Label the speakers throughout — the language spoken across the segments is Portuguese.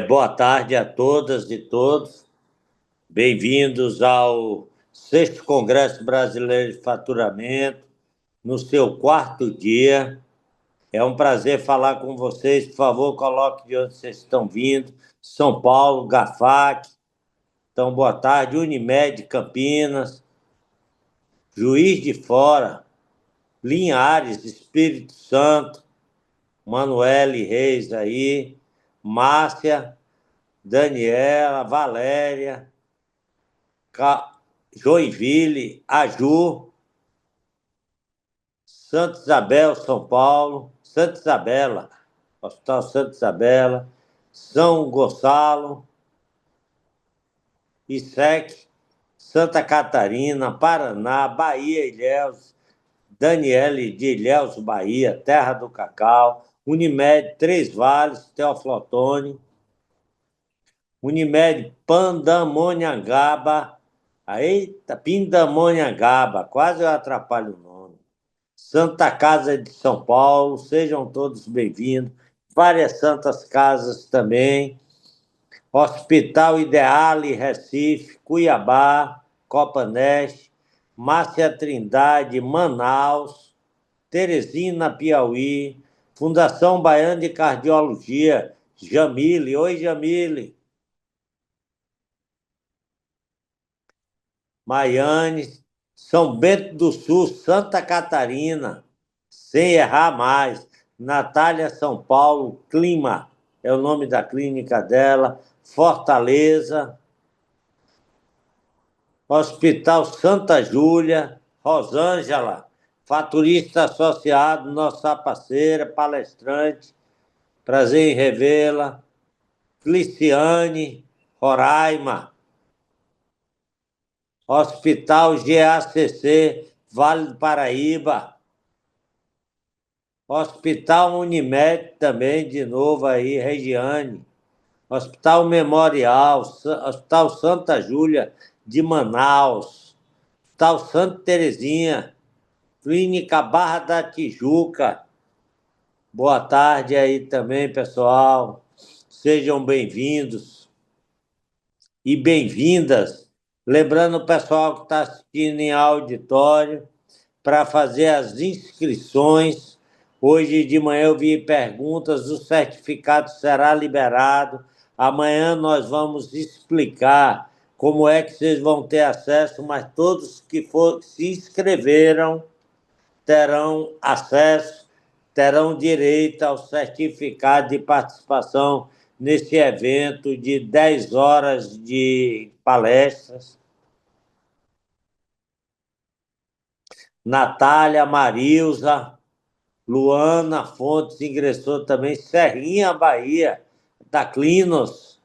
Speaker 1: Boa tarde a todas e todos. Bem-vindos ao 6º Congresso Brasileiro de Faturamento, no seu 4º dia. É um prazer falar com vocês. Por favor, coloque de onde vocês estão vindo. São Paulo, GAFAC. Então, boa tarde. Unimed, Campinas. Juiz de Fora, Linhares, Espírito Santo. Manuele Reis aí. Márcia, Daniela, Valéria, Joinville, Aju, Santa Isabel, São Paulo, Santa Isabela, Hospital Santa Isabela, São Gonçalo, ISEC, Santa Catarina, Paraná, Bahia, Ilhéus, Daniele de Ilhéus, Bahia, Terra do Cacau, Unimed, Três Vales, Teófilo Otoni, Unimed, Pindamonhangaba, eita, Pindamonhangaba, quase eu atrapalho o nome. Santa Casa de São Paulo, sejam todos bem-vindos. Várias santas casas também. Hospital Ideale, Recife, Cuiabá, Copaneste, Márcia Trindade, Manaus, Teresina, Piauí, Fundação Baiana de Cardiologia, Jamile. Oi, Jamile. Maiane, São Bento do Sul, Santa Catarina, sem errar mais. Natália, São Paulo, Clima, é o nome da clínica dela. Fortaleza, Hospital Santa Júlia, Rosângela, faturista associado, nossa parceira, palestrante, prazer em revê-la. Cliciane, Roraima, Hospital GACC, Vale do Paraíba. Hospital Unimed também, de novo aí, Regiane. Hospital Memorial, Hospital Santa Júlia de Manaus. Hospital Santa Terezinha, Clínica Barra da Tijuca. Boa tarde aí também, pessoal. Sejam bem-vindos e bem-vindas. Lembrando o pessoal que está assistindo em auditório, para fazer as inscrições. Hoje de manhã eu vi perguntas, o certificado será liberado. Amanhã nós vamos explicar como é que vocês vão ter acesso, mas todos que se inscreveram terão acesso, terão direito ao certificado de participação nesse evento de 10 horas de palestras. Natália, Marilza, Luana Fontes ingressou também, Serrinha, Bahia, da Clinos.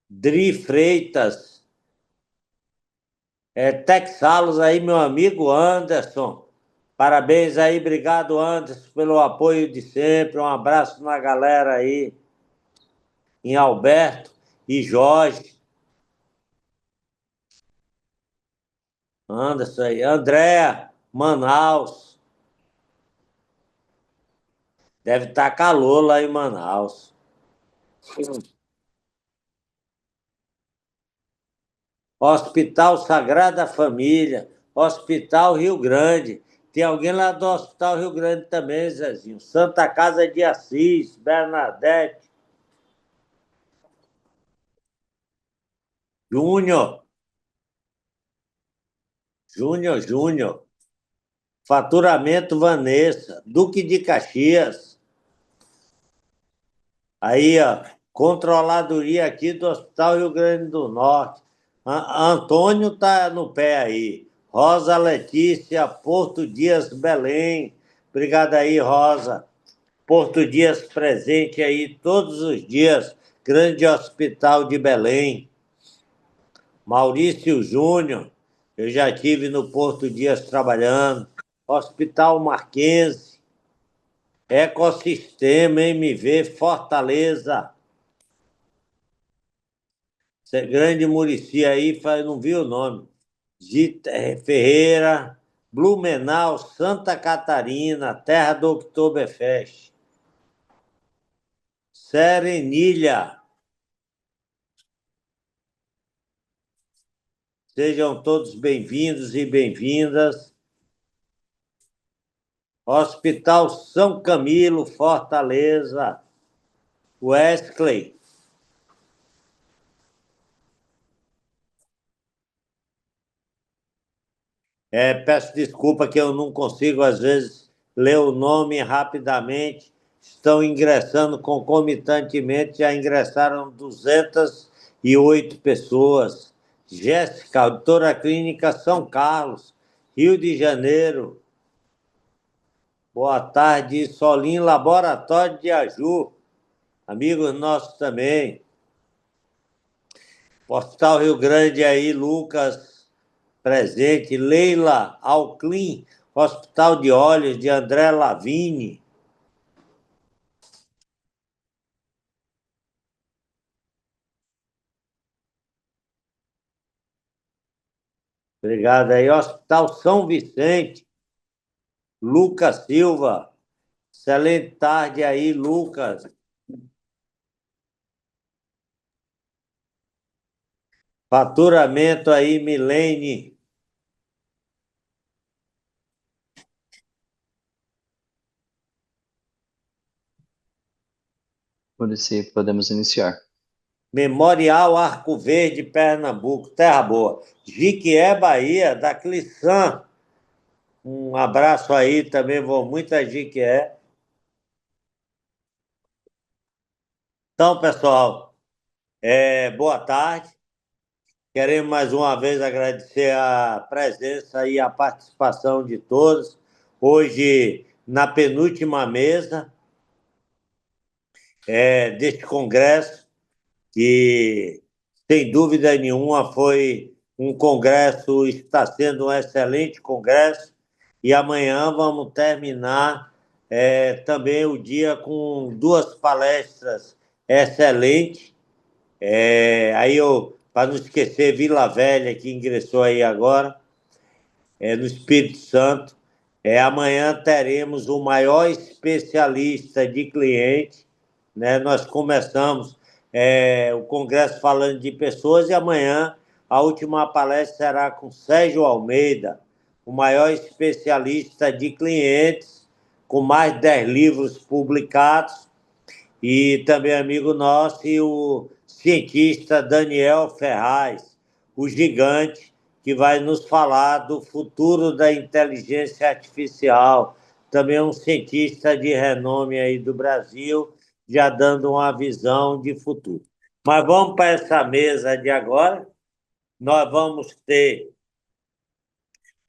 Speaker 1: Dri Freitas, Texalos aí, meu amigo Anderson. Parabéns aí, obrigado, Anderson, pelo apoio de sempre. Um abraço na galera aí, em Alberto e Jorge. Anderson aí, Andréa, Manaus. Deve estar calor lá em Manaus. Hospital Sagrada Família, Hospital Rio Grande. Tem alguém lá do Hospital Rio Grande também, Zezinho. Santa Casa de Assis, Bernadette. Júnior. Júnior. Faturamento Vanessa, Duque de Caxias. Aí, ó, controladoria aqui do Hospital Rio Grande do Norte. Antônio tá no pé aí. Rosa Letícia, Porto Dias, Belém. Obrigado aí, Rosa. Porto Dias presente aí todos os dias. Grande Hospital de Belém. Maurício Júnior, eu já estive no Porto Dias trabalhando. Hospital Marquense. Ecossistema MV Fortaleza. Grande Murici aí, não vi o nome. Gita Ferreira, Blumenau, Santa Catarina, terra do Oktoberfest. Serenilha, sejam todos bem-vindos e bem-vindas. Hospital São Camilo, Fortaleza, Wesley. Peço desculpa que eu não consigo, às vezes, ler o nome rapidamente. Estão ingressando concomitantemente, já ingressaram 208 pessoas. Jéssica, doutora clínica São Carlos, Rio de Janeiro. Boa tarde, Solim, Laboratório de Aju. Amigos nossos também. Postal Rio Grande aí, Lucas presente. Leila Alclin, Hospital de Olhos de André Lavini. Obrigado aí. Hospital São Vicente, Lucas Silva. Excelente tarde aí, Lucas. Faturamento aí, Milene.
Speaker 2: Podemos iniciar.
Speaker 1: Memorial Arco Verde, Pernambuco, terra boa. Jiquié, Bahia, da Clissan. Um abraço aí, também vou muito a Jiquié. Então, pessoal, boa tarde. Queremos mais uma vez agradecer a presença e a participação de todos. Hoje, na penúltima mesa deste congresso, que, sem dúvida nenhuma, foi um congresso, está sendo um excelente congresso, e amanhã vamos terminar também o dia com duas palestras excelentes. Aí eu, para não esquecer, Vila Velha, que ingressou aí agora, no Espírito Santo. Amanhã teremos o maior especialista de cliente, né? Nós começamos o congresso falando de pessoas e amanhã a última palestra será com Sérgio Almeida, o maior especialista de clientes, com mais de 10 livros publicados, e também amigo nosso, e o cientista Daniel Ferraz, o gigante, que vai nos falar do futuro da inteligência artificial. Também um cientista de renome aí do Brasil, já dando uma visão de futuro. Mas vamos para essa mesa de agora. Nós vamos ter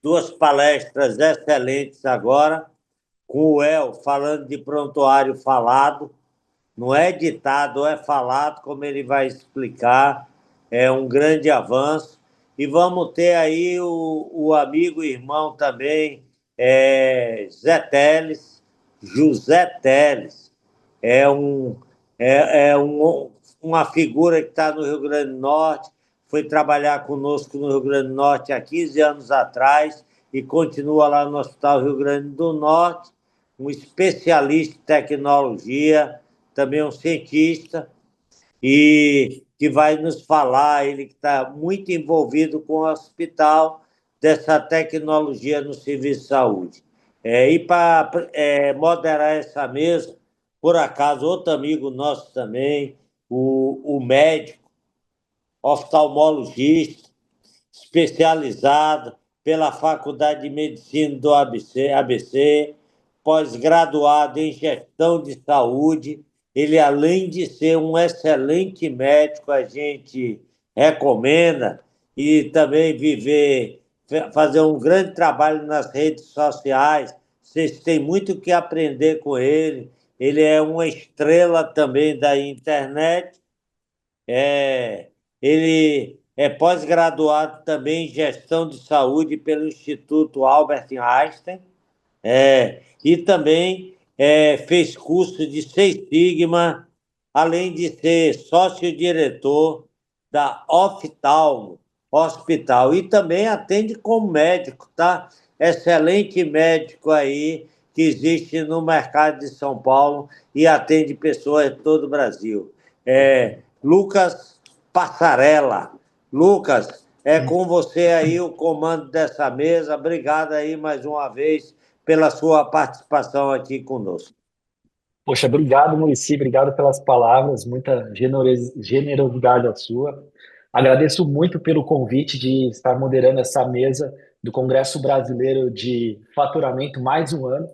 Speaker 1: duas palestras excelentes agora, com o El falando de prontuário falado. Não é ditado, é falado, como ele vai explicar, é um grande avanço. E vamos ter aí o amigo e irmão também, Zé Teles, José Teles. Uma figura que está no Rio Grande do Norte, foi trabalhar conosco no Rio Grande do Norte há 15 anos atrás e continua lá no Hospital Rio Grande do Norte, um especialista em tecnologia, também um cientista, e que vai nos falar, ele que está muito envolvido com o hospital, dessa tecnologia no serviço de saúde. E para moderar essa mesa, por acaso, outro amigo nosso também, o médico, oftalmologista, especializado pela Faculdade de Medicina do ABC, pós-graduado em gestão de saúde. Ele, além de ser um excelente médico, a gente recomenda, e também fazer um grande trabalho nas redes sociais. Vocês têm muito que aprender com ele. Ele é uma estrela também da internet. Ele é pós-graduado também em gestão de saúde pelo Instituto Albert Einstein, e também fez curso de Six Sigma, além de ser sócio-diretor da Oftalmo Hospital, e também atende como médico, tá? excelente médico aí que existe no mercado de São Paulo e atende pessoas de todo o Brasil. Lucas Passarella. Lucas, é com você aí o comando dessa mesa. Obrigado aí mais uma vez pela sua participação aqui conosco.
Speaker 3: Poxa, obrigado, Muricy, obrigado pelas palavras, muita generosidade a sua. Agradeço muito pelo convite de estar moderando essa mesa do Congresso Brasileiro de Faturamento mais um ano.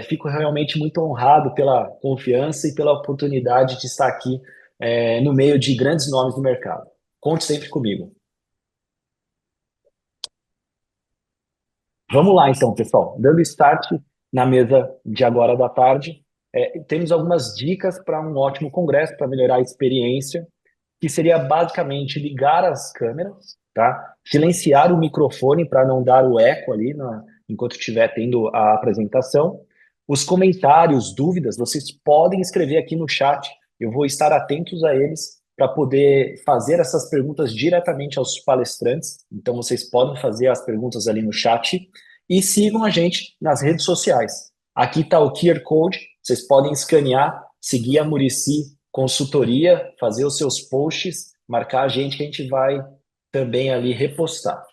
Speaker 3: Fico realmente muito honrado pela confiança e pela oportunidade de estar aqui, no meio de grandes nomes do mercado. Conte sempre comigo. Vamos lá, então, pessoal. Dando start na mesa de agora da tarde, temos algumas dicas para um ótimo congresso, para melhorar a experiência, que seria basicamente ligar as câmeras, tá? Silenciar o microfone para não dar o eco ali enquanto estiver tendo a apresentação. Os comentários, dúvidas, vocês podem escrever aqui no chat. Eu vou estar atentos a eles para poder fazer essas perguntas diretamente aos palestrantes. Então, vocês podem fazer as perguntas ali no chat e sigam a gente nas redes sociais. Aqui está o QR Code, vocês podem escanear, seguir a Muricy Consultoria, fazer os seus posts, marcar a gente que a gente vai também ali repostar.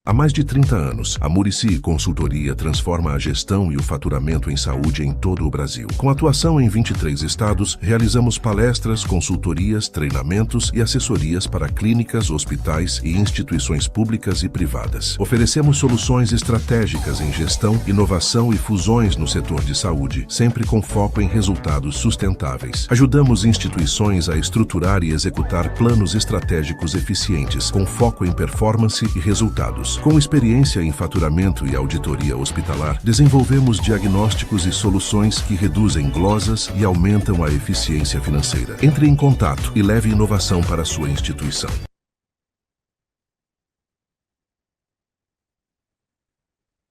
Speaker 4: Há mais de 30 anos, a Muricy Consultoria transforma a gestão e o faturamento em saúde em todo o Brasil. Com atuação em 23 estados, realizamos palestras, consultorias, treinamentos e assessorias para clínicas, hospitais e instituições públicas e privadas. Oferecemos soluções estratégicas em gestão, inovação e fusões no setor de saúde, sempre com foco em resultados sustentáveis. Ajudamos instituições a estruturar e executar planos estratégicos eficientes, com foco em performance e resultados. Com experiência em faturamento e auditoria hospitalar, desenvolvemos diagnósticos e soluções que reduzem glosas e aumentam a eficiência financeira. Entre em contato e leve inovação para a sua instituição.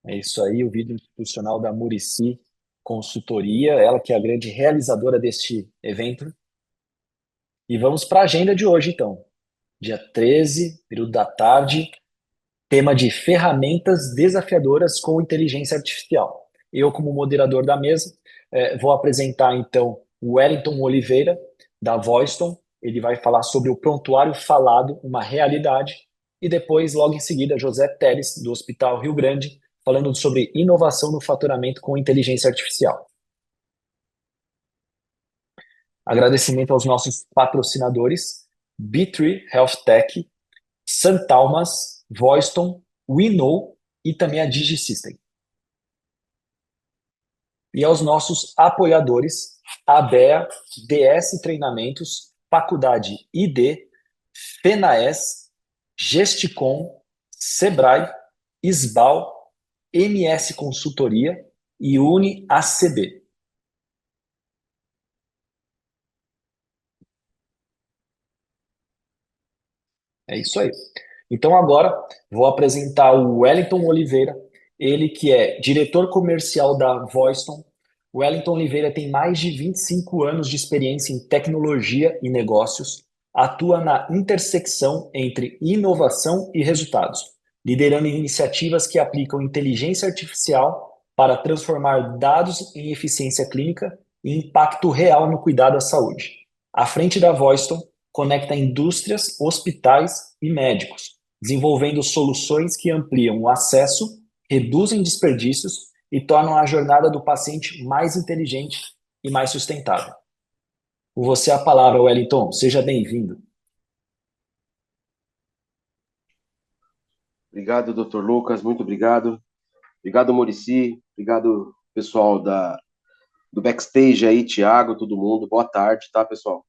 Speaker 3: É isso aí, o vídeo institucional da Muricy Consultoria, ela que é a grande realizadora deste evento. E vamos para a agenda de hoje, então. Dia 13, período da tarde, tema de ferramentas desafiadoras com inteligência artificial. Eu, como moderador da mesa, vou apresentar, então, o Wellington Oliveira, da Voiston. Ele vai falar sobre o prontuário falado, uma realidade. E depois, logo em seguida, José Teres, do Hospital Rio Grande, falando sobre inovação no faturamento com inteligência artificial. Agradecimento aos nossos patrocinadores, B3 Health Tech, Santalmas, Voiston, WeKnow e também a DigiSystem. E aos nossos apoiadores, ABEA, DS Treinamentos, Faculdade ID, FENAES, Gesticom, Sebrae, Isbal, MS Consultoria e UniACB. É isso aí. Então agora vou apresentar o Wellington Oliveira, ele que é diretor comercial da Voiston. O Wellington Oliveira tem mais de 25 anos de experiência em tecnologia e negócios, atua na intersecção entre inovação e resultados, liderando iniciativas que aplicam inteligência artificial para transformar dados em eficiência clínica e impacto real no cuidado à saúde. À frente da Voiston, conecta indústrias, hospitais e médicos, desenvolvendo soluções que ampliam o acesso, reduzem desperdícios e tornam a jornada do paciente mais inteligente e mais sustentável. Com você a palavra, Wellington. Seja bem-vindo.
Speaker 5: Obrigado, Dr. Lucas. Muito obrigado. Obrigado, Muricy. Obrigado, pessoal do backstage aí, Thiago, todo mundo. Boa tarde, tá, pessoal?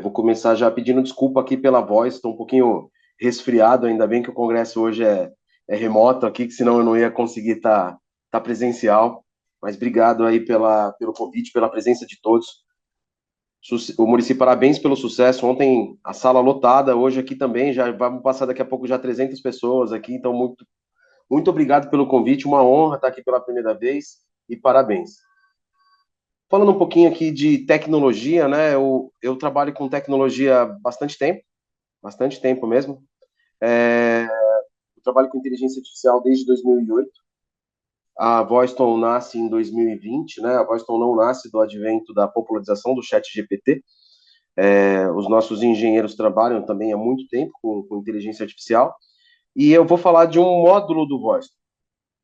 Speaker 5: Vou começar já pedindo desculpa aqui pela voz. Estou um pouquinho resfriado, ainda bem que o congresso hoje é remoto aqui, que senão eu não ia conseguir estar presencial. Mas obrigado aí pelo convite, pela presença de todos. O Muricy, parabéns pelo sucesso. Ontem a sala lotada, hoje aqui também, já vamos passar daqui a pouco já 300 pessoas aqui, então muito obrigado pelo convite, uma honra estar aqui pela primeira vez e parabéns. Falando um pouquinho aqui de tecnologia, né? Eu trabalho com tecnologia há bastante tempo mesmo. Eu trabalho com inteligência artificial desde 2008. A Voicton nasce em 2020, né? A Voicton não nasce do advento da popularização do ChatGPT. Os nossos engenheiros trabalham também há muito tempo com inteligência artificial. E eu vou falar de um módulo do Voicton,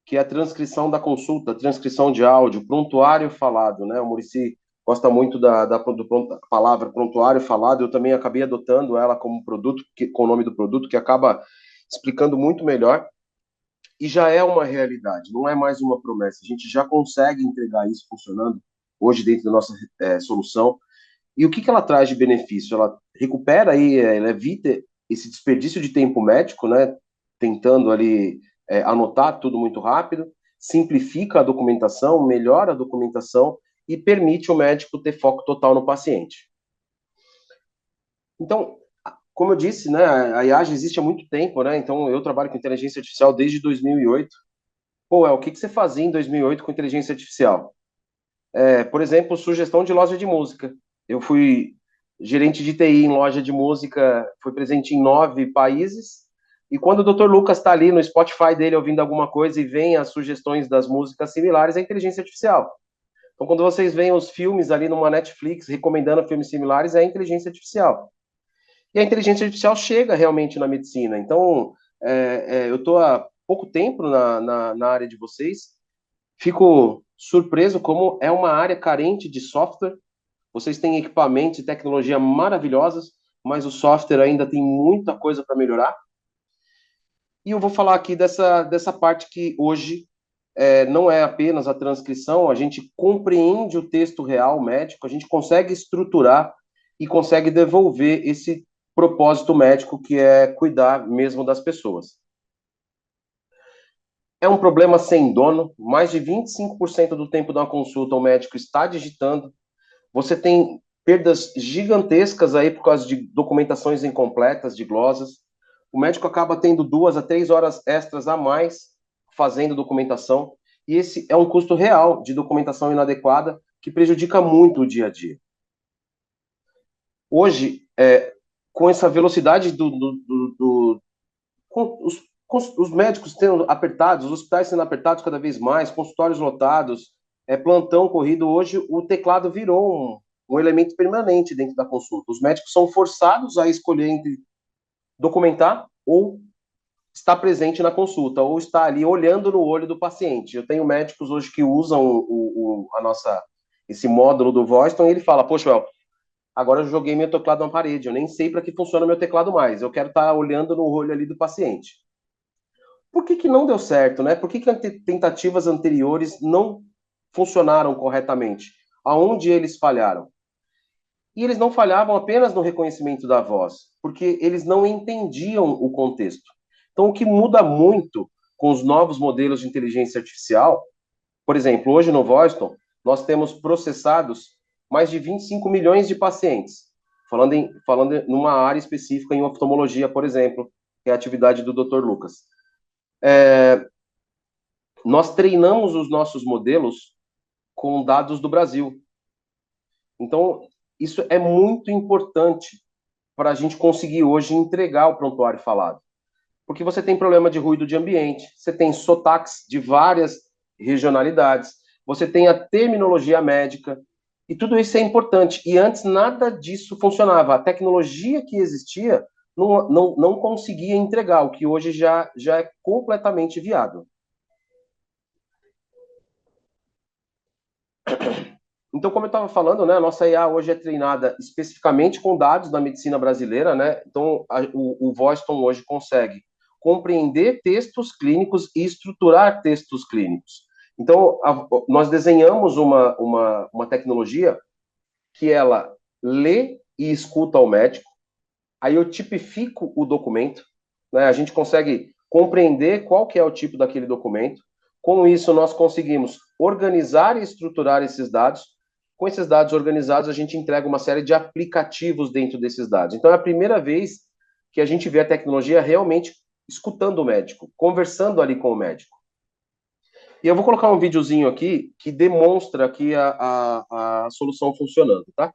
Speaker 5: que é a transcrição da consulta, a transcrição de áudio, prontuário falado, né? O Muricy gosta muito da palavra prontuário falado, eu também acabei adotando ela como produto, com o nome do produto, que acaba explicando muito melhor, e já é uma realidade, não é mais uma promessa, a gente já consegue entregar isso funcionando hoje dentro da nossa solução. E o que ela traz de benefício? Ela recupera aí, ela evita esse desperdício de tempo médico, né? Tentando ali anotar tudo muito rápido, simplifica a documentação, melhora a documentação e permite o médico ter foco total no paciente. Então, como eu disse, né, a IA já existe há muito tempo, né? Então, eu trabalho com inteligência artificial desde 2008. Pô, o que você fazia em 2008 com inteligência artificial? Por exemplo, sugestão de loja de música. Eu fui gerente de TI em loja de música, fui presente em 9 países, e quando o Dr. Lucas está ali no Spotify dele ouvindo alguma coisa e vem as sugestões das músicas similares, é inteligência artificial. Então, quando vocês veem os filmes ali numa Netflix recomendando filmes similares, é inteligência artificial. E a inteligência artificial chega realmente na medicina. Então, eu estou há pouco tempo na área de vocês, fico surpreso como é uma área carente de software. Vocês têm equipamentos e tecnologia maravilhosas, mas o software ainda tem muita coisa para melhorar. E eu vou falar aqui dessa parte que hoje não é apenas a transcrição, a gente compreende o texto real médico, a gente consegue estruturar e consegue devolver esse propósito médico que é cuidar mesmo das pessoas. É um problema sem dono, mais de 25% do tempo de uma consulta o médico está digitando. Você tem perdas gigantescas aí por causa de documentações incompletas, de glosas. O médico acaba tendo 2 a 3 horas extras a mais fazendo documentação, e esse é um custo real de documentação inadequada que prejudica muito o dia a dia. Hoje, com essa velocidade com os médicos sendo apertados, os hospitais sendo apertados cada vez mais, consultórios lotados, plantão corrido, hoje o teclado virou um elemento permanente dentro da consulta. Os médicos são forçados a escolher entre documentar ou estar presente na consulta, ou estar ali olhando no olho do paciente. Eu tenho médicos hoje que usam esse módulo do Voicton e ele fala, poxa, Well, agora eu joguei meu teclado na parede, eu nem sei para que funciona meu teclado mais, eu quero estar olhando no olho ali do paciente. Por que não deu certo, né? Por que tentativas anteriores não funcionaram corretamente? Aonde eles falharam? E eles não falhavam apenas no reconhecimento da voz, porque eles não entendiam o contexto. Então, o que muda muito com os novos modelos de inteligência artificial, por exemplo, hoje no Voicton, nós temos processados mais de 25 milhões de pacientes, falando numa área específica em oftalmologia, por exemplo, que é a atividade do Dr. Lucas. Nós treinamos os nossos modelos com dados do Brasil. Então, isso é muito importante para a gente conseguir hoje entregar o prontuário falado. Porque você tem problema de ruído de ambiente, você tem sotaques de várias regionalidades, você tem a terminologia médica, e tudo isso é importante. E antes nada disso funcionava. A tecnologia que existia não conseguia entregar, o que hoje já é completamente viável. Então, como eu estava falando, né, a nossa IA hoje é treinada especificamente com dados da medicina brasileira, né? Então, o Voicton hoje consegue compreender textos clínicos e estruturar textos clínicos. Então, nós desenhamos uma tecnologia que ela lê e escuta ao médico, aí eu tipifico o documento, né? A gente consegue compreender qual que é o tipo daquele documento. Com isso, nós conseguimos organizar e estruturar esses dados. Com esses dados organizados, a gente entrega uma série de aplicativos dentro desses dados. Então, é a primeira vez que a gente vê a tecnologia realmente escutando o médico, conversando ali com o médico. E eu vou colocar um videozinho aqui que demonstra aqui a solução funcionando, tá?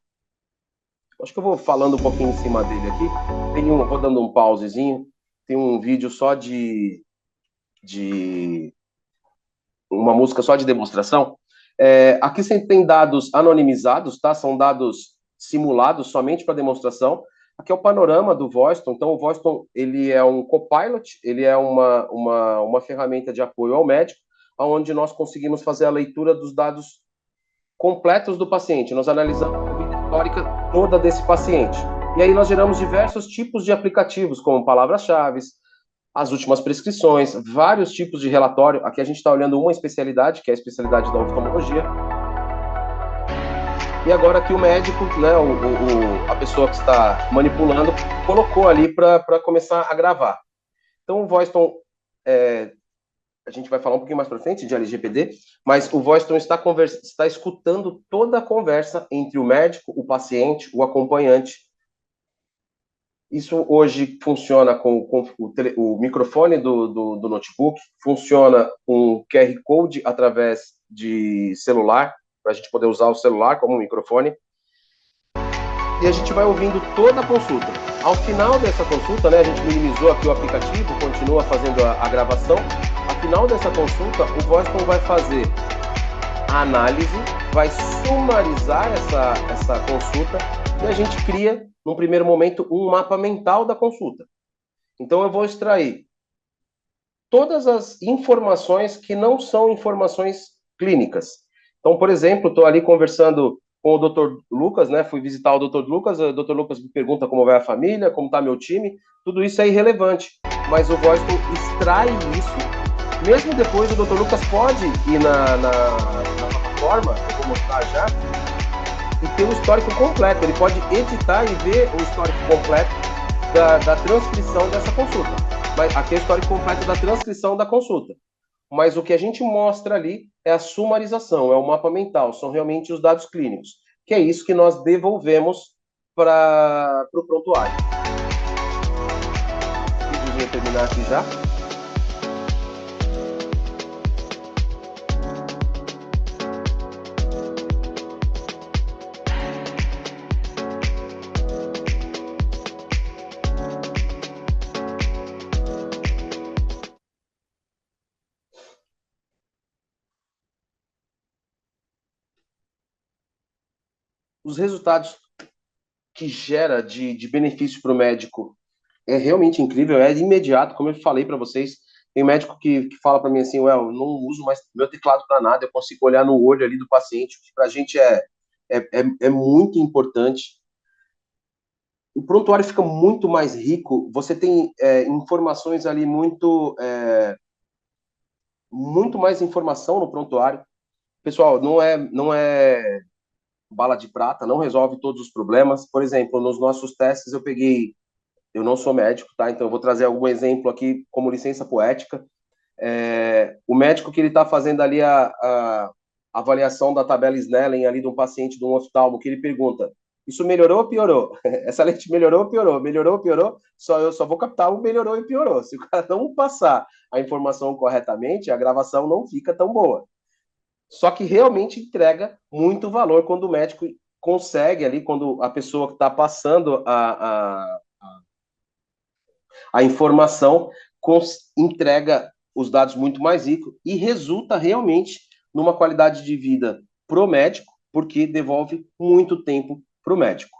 Speaker 5: Acho que eu vou falando um pouquinho em cima dele aqui. Vou dando um pausezinho. Tem um vídeo só de uma música só de demonstração. Aqui você tem dados anonimizados, tá? São dados simulados somente para demonstração. Aqui é o panorama do Voiston. Então, o Voiston, ele é um copilot, ele é uma ferramenta de apoio ao médico, onde nós conseguimos fazer a leitura dos dados completos do paciente. Nós analisamos a vida histórica toda desse paciente. E aí nós geramos diversos tipos de aplicativos, como palavras-chave, as últimas prescrições, vários tipos de relatório. Aqui a gente está olhando uma especialidade, que é a especialidade da oftalmologia. E agora aqui o médico, né, a pessoa que está manipulando, colocou ali para começar a gravar. Então o Voiston, a gente vai falar um pouquinho mais para frente de LGPD, mas o Voiston está escutando toda a conversa entre o médico, o paciente, o acompanhante. Isso hoje funciona com o microfone do notebook, funciona com QR Code através de celular, para a gente poder usar o celular como microfone. E a gente vai ouvindo toda a consulta. Ao final dessa consulta, né, a gente minimizou aqui o aplicativo, continua fazendo a gravação. Ao final dessa consulta, o Voiston vai fazer a análise, vai sumarizar essa consulta e a gente cria, num primeiro momento, um mapa mental da consulta. Então, eu vou extrair todas as informações que não são informações clínicas. Então, por exemplo, estou ali conversando com o Dr. Lucas, né? Fui visitar o Dr. Lucas, o Dr. Lucas me pergunta como vai a família, como está meu time, tudo isso é irrelevante, mas o Voiston extrai isso, mesmo depois o Dr. Lucas pode ir na plataforma, eu vou mostrar já, e ter o histórico completo, ele pode editar e ver o histórico completo da transcrição dessa consulta. Mas aqui é o histórico completo da transcrição da consulta. Mas o que a gente mostra ali é a sumarização, é o mapa mental, são realmente os dados clínicos, que é isso que nós devolvemos para o prontuário. O vídeo vai terminar aqui já. Os resultados que gera de benefício para o médico é realmente incrível, é imediato, como eu falei para vocês. Tem médico que fala para mim assim, eu não uso mais meu teclado para nada, eu consigo olhar no olho ali do paciente, que para a gente é muito importante. O prontuário fica muito mais rico, você tem informações ali muito mais informação no prontuário. Pessoal, não é bala de prata, não resolve todos os problemas. Por exemplo, nos nossos testes eu não sou médico, tá? Então eu vou trazer algum exemplo aqui como licença poética. O médico que ele está fazendo ali a avaliação da tabela Snellen ali de um paciente de um oftalmo, que ele pergunta, isso melhorou ou piorou? Essa lente melhorou ou piorou? Melhorou ou piorou? Eu só vou captar o melhorou e piorou. Se o cara não passar a informação corretamente, a gravação não fica tão boa. Só que realmente entrega muito valor quando o médico consegue ali, quando a pessoa que está passando a informação entrega os dados muito mais ricos e resulta realmente numa qualidade de vida pro médico, porque devolve muito tempo pro médico.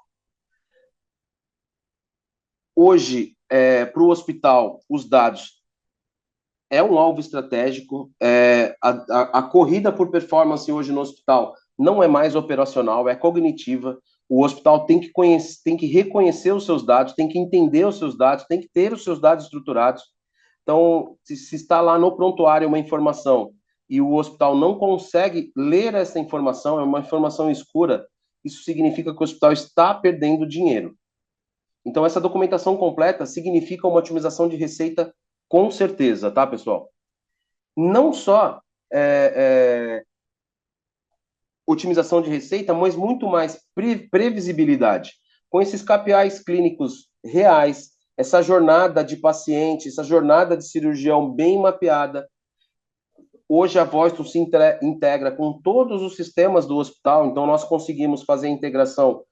Speaker 5: Hoje, para o hospital, os dados é um alvo estratégico. A corrida por performance hoje no hospital não é mais operacional, é cognitiva. O hospital tem que reconhecer os seus dados, tem que entender os seus dados, tem que ter os seus dados estruturados. Então, se está lá no prontuário uma informação e o hospital não consegue ler essa informação, é uma informação escura, isso significa que o hospital está perdendo dinheiro. Então, essa documentação completa significa uma otimização de receita com certeza, tá, pessoal? Não só otimização de receita, mas muito mais previsibilidade. Com esses KPIs clínicos reais, essa jornada de paciente, essa jornada de cirurgião bem mapeada, Hoje a Voiston se integra com todos os sistemas do hospital, então nós conseguimos fazer a integração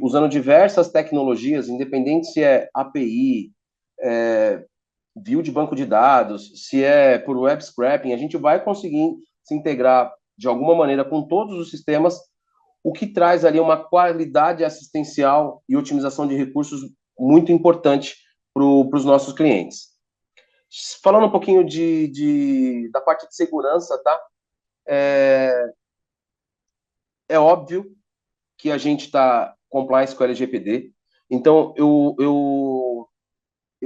Speaker 5: usando diversas tecnologias, independente se é API, view de banco de dados, se é por web scraping, a gente vai conseguir se integrar de alguma maneira com todos os sistemas, o que traz ali uma qualidade assistencial e otimização de recursos muito importante para os nossos clientes. Falando um pouquinho da parte de segurança, tá? É óbvio que a gente está compliance com o LGPD, então eu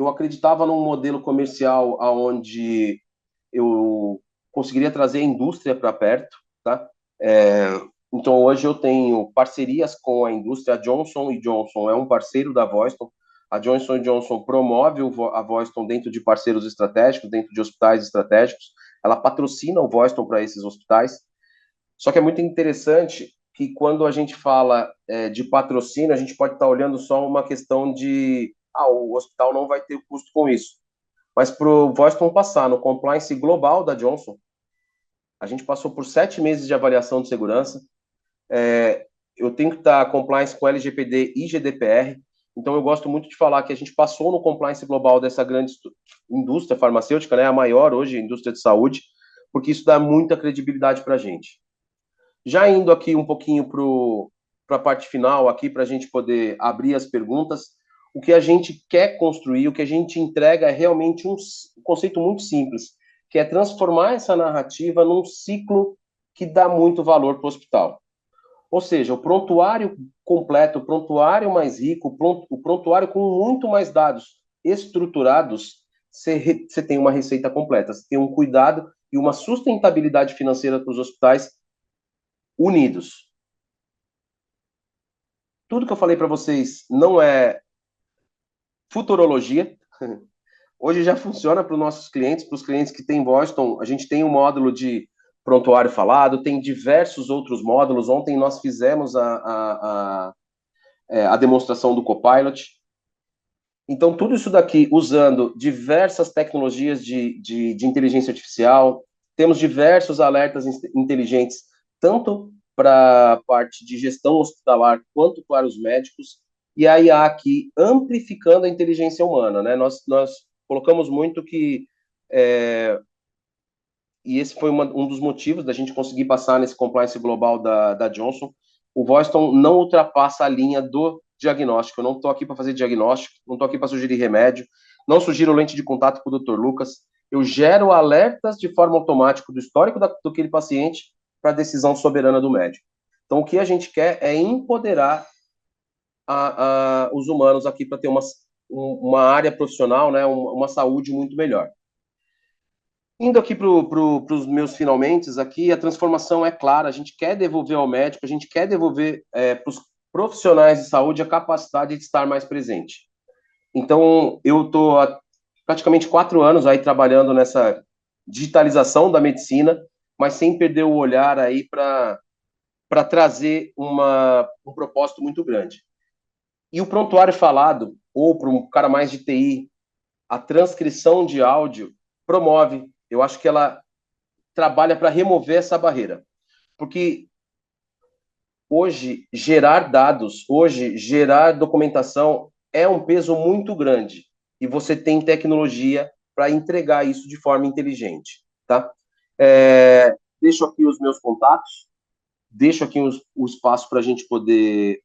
Speaker 5: acreditava num modelo comercial onde eu conseguiria trazer a indústria para perto, tá? Então hoje eu tenho parcerias com a indústria. A Johnson & Johnson é um parceiro da Voiston. A Johnson & Johnson promove a Voiston dentro de parceiros estratégicos, dentro de hospitais estratégicos. Ela patrocina o Voiston para esses hospitais. Só que é muito interessante que quando a gente fala de patrocínio, a gente pode estar olhando só uma questão de o hospital não vai ter custo com isso. Mas para o Voiston passar no compliance global da Johnson, a gente passou por 7 meses de avaliação de segurança. Eu tenho que estar compliance com LGPD e GDPR. Então, eu gosto muito de falar que a gente passou no compliance global dessa grande indústria farmacêutica, né, a maior hoje, indústria de saúde, porque isso dá muita credibilidade para a gente. Já indo aqui um pouquinho para a parte final, aqui para a gente poder abrir as perguntas, o que a gente quer construir, o que a gente entrega é realmente um conceito muito simples, que é transformar essa narrativa num ciclo que dá muito valor para o hospital. Ou seja, o prontuário completo, o prontuário mais rico, o prontuário com muito mais dados estruturados, você tem uma receita completa, você tem um cuidado e uma sustentabilidade financeira para os hospitais unidos. Tudo que eu falei para vocês não é futurologia. Hoje já funciona para os nossos clientes, para os clientes que têm Voiston. A gente tem um módulo de prontuário falado, tem diversos outros módulos. Ontem nós fizemos a demonstração do Copilot. Então, tudo isso daqui usando diversas tecnologias de inteligência artificial. Temos diversos alertas inteligentes, tanto para a parte de gestão hospitalar quanto para os médicos. E a IA aqui amplificando a inteligência humana, né? Nós colocamos muito que e esse foi um dos motivos da gente conseguir passar nesse compliance global da Johnson. O Voiston não ultrapassa a linha do diagnóstico. Eu não estou aqui para fazer diagnóstico, não estou aqui para sugerir remédio, não sugiro lente de contato com o Dr. Lucas. Eu gero alertas de forma automática do histórico daquele paciente para a decisão soberana do médico. Então, o que a gente quer é empoderar os humanos aqui para ter uma área profissional, né, uma saúde muito melhor. Indo aqui para os meus finalmente, aqui a transformação é clara, a gente quer devolver ao médico, a gente quer devolver para os profissionais de saúde a capacidade de estar mais presente. Então, eu estou há praticamente 4 anos aí trabalhando nessa digitalização da medicina, mas sem perder o olhar aí para trazer um propósito muito grande. E o prontuário falado, ou para um cara mais de TI, a transcrição de áudio promove. Eu acho que ela trabalha para remover essa barreira. Porque hoje, gerar dados, hoje, gerar documentação é um peso muito grande. E você tem tecnologia para entregar isso de forma inteligente. Tá? Deixo aqui os meus contatos, deixo aqui o espaço para a gente poder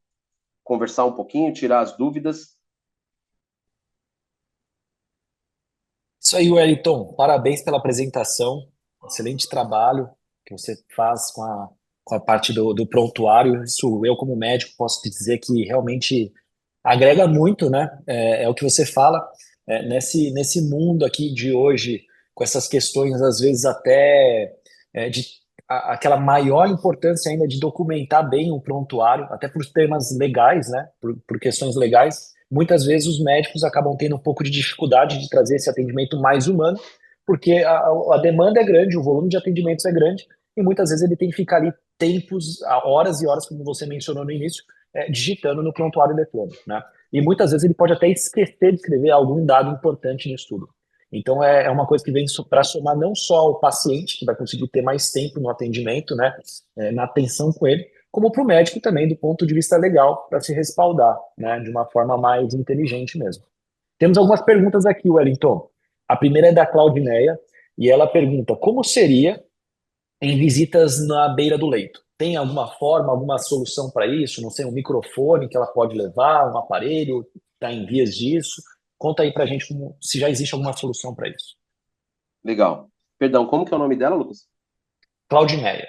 Speaker 5: conversar um pouquinho, tirar as dúvidas.
Speaker 3: Isso aí, Wellington. Parabéns pela apresentação. Excelente trabalho que você faz com a parte do prontuário. Isso, eu como médico, posso te dizer que realmente agrega muito, né? É o que você fala. Nesse mundo aqui de hoje, com essas questões, às vezes até aquela maior importância ainda de documentar bem o prontuário, até por temas legais, né? Por questões legais. Muitas vezes os médicos acabam tendo um pouco de dificuldade de trazer esse atendimento mais humano, porque a demanda é grande, o volume de atendimentos é grande, e muitas vezes ele tem que ficar ali tempos, horas e horas, como você mencionou no início, digitando no prontuário eletrônico, né? E muitas vezes ele pode até esquecer de escrever algum dado importante no estudo. Então, é uma coisa que vem para somar não só o paciente, que vai conseguir ter mais tempo no atendimento, né, na atenção com ele, como para o médico também, do ponto de vista legal, para se respaldar, né, de uma forma mais inteligente mesmo. Temos algumas perguntas aqui, Wellington. A primeira é da Claudineia, e ela pergunta: como seria em visitas na beira do leito? Tem alguma forma, alguma solução para isso? Não sei, um microfone que ela pode levar, um aparelho, está em vias disso? Conta aí para a gente se já existe alguma solução para isso.
Speaker 5: Legal. Perdão, como que é o nome dela, Lucas?
Speaker 3: Claudineia.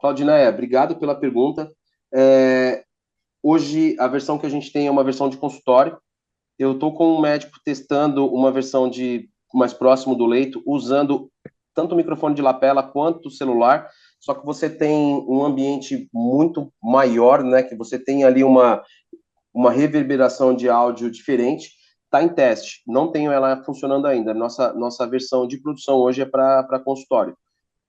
Speaker 5: Claudineia, obrigado pela pergunta. Hoje, a versão que a gente tem é uma versão de consultório. Eu estou com um médico testando uma versão de mais próximo do leito, usando tanto o microfone de lapela quanto o celular, só que você tem um ambiente muito maior, né, que você tem ali uma reverberação de áudio diferente. Está em teste, não tenho ela funcionando ainda. Nossa versão de produção hoje é para consultório,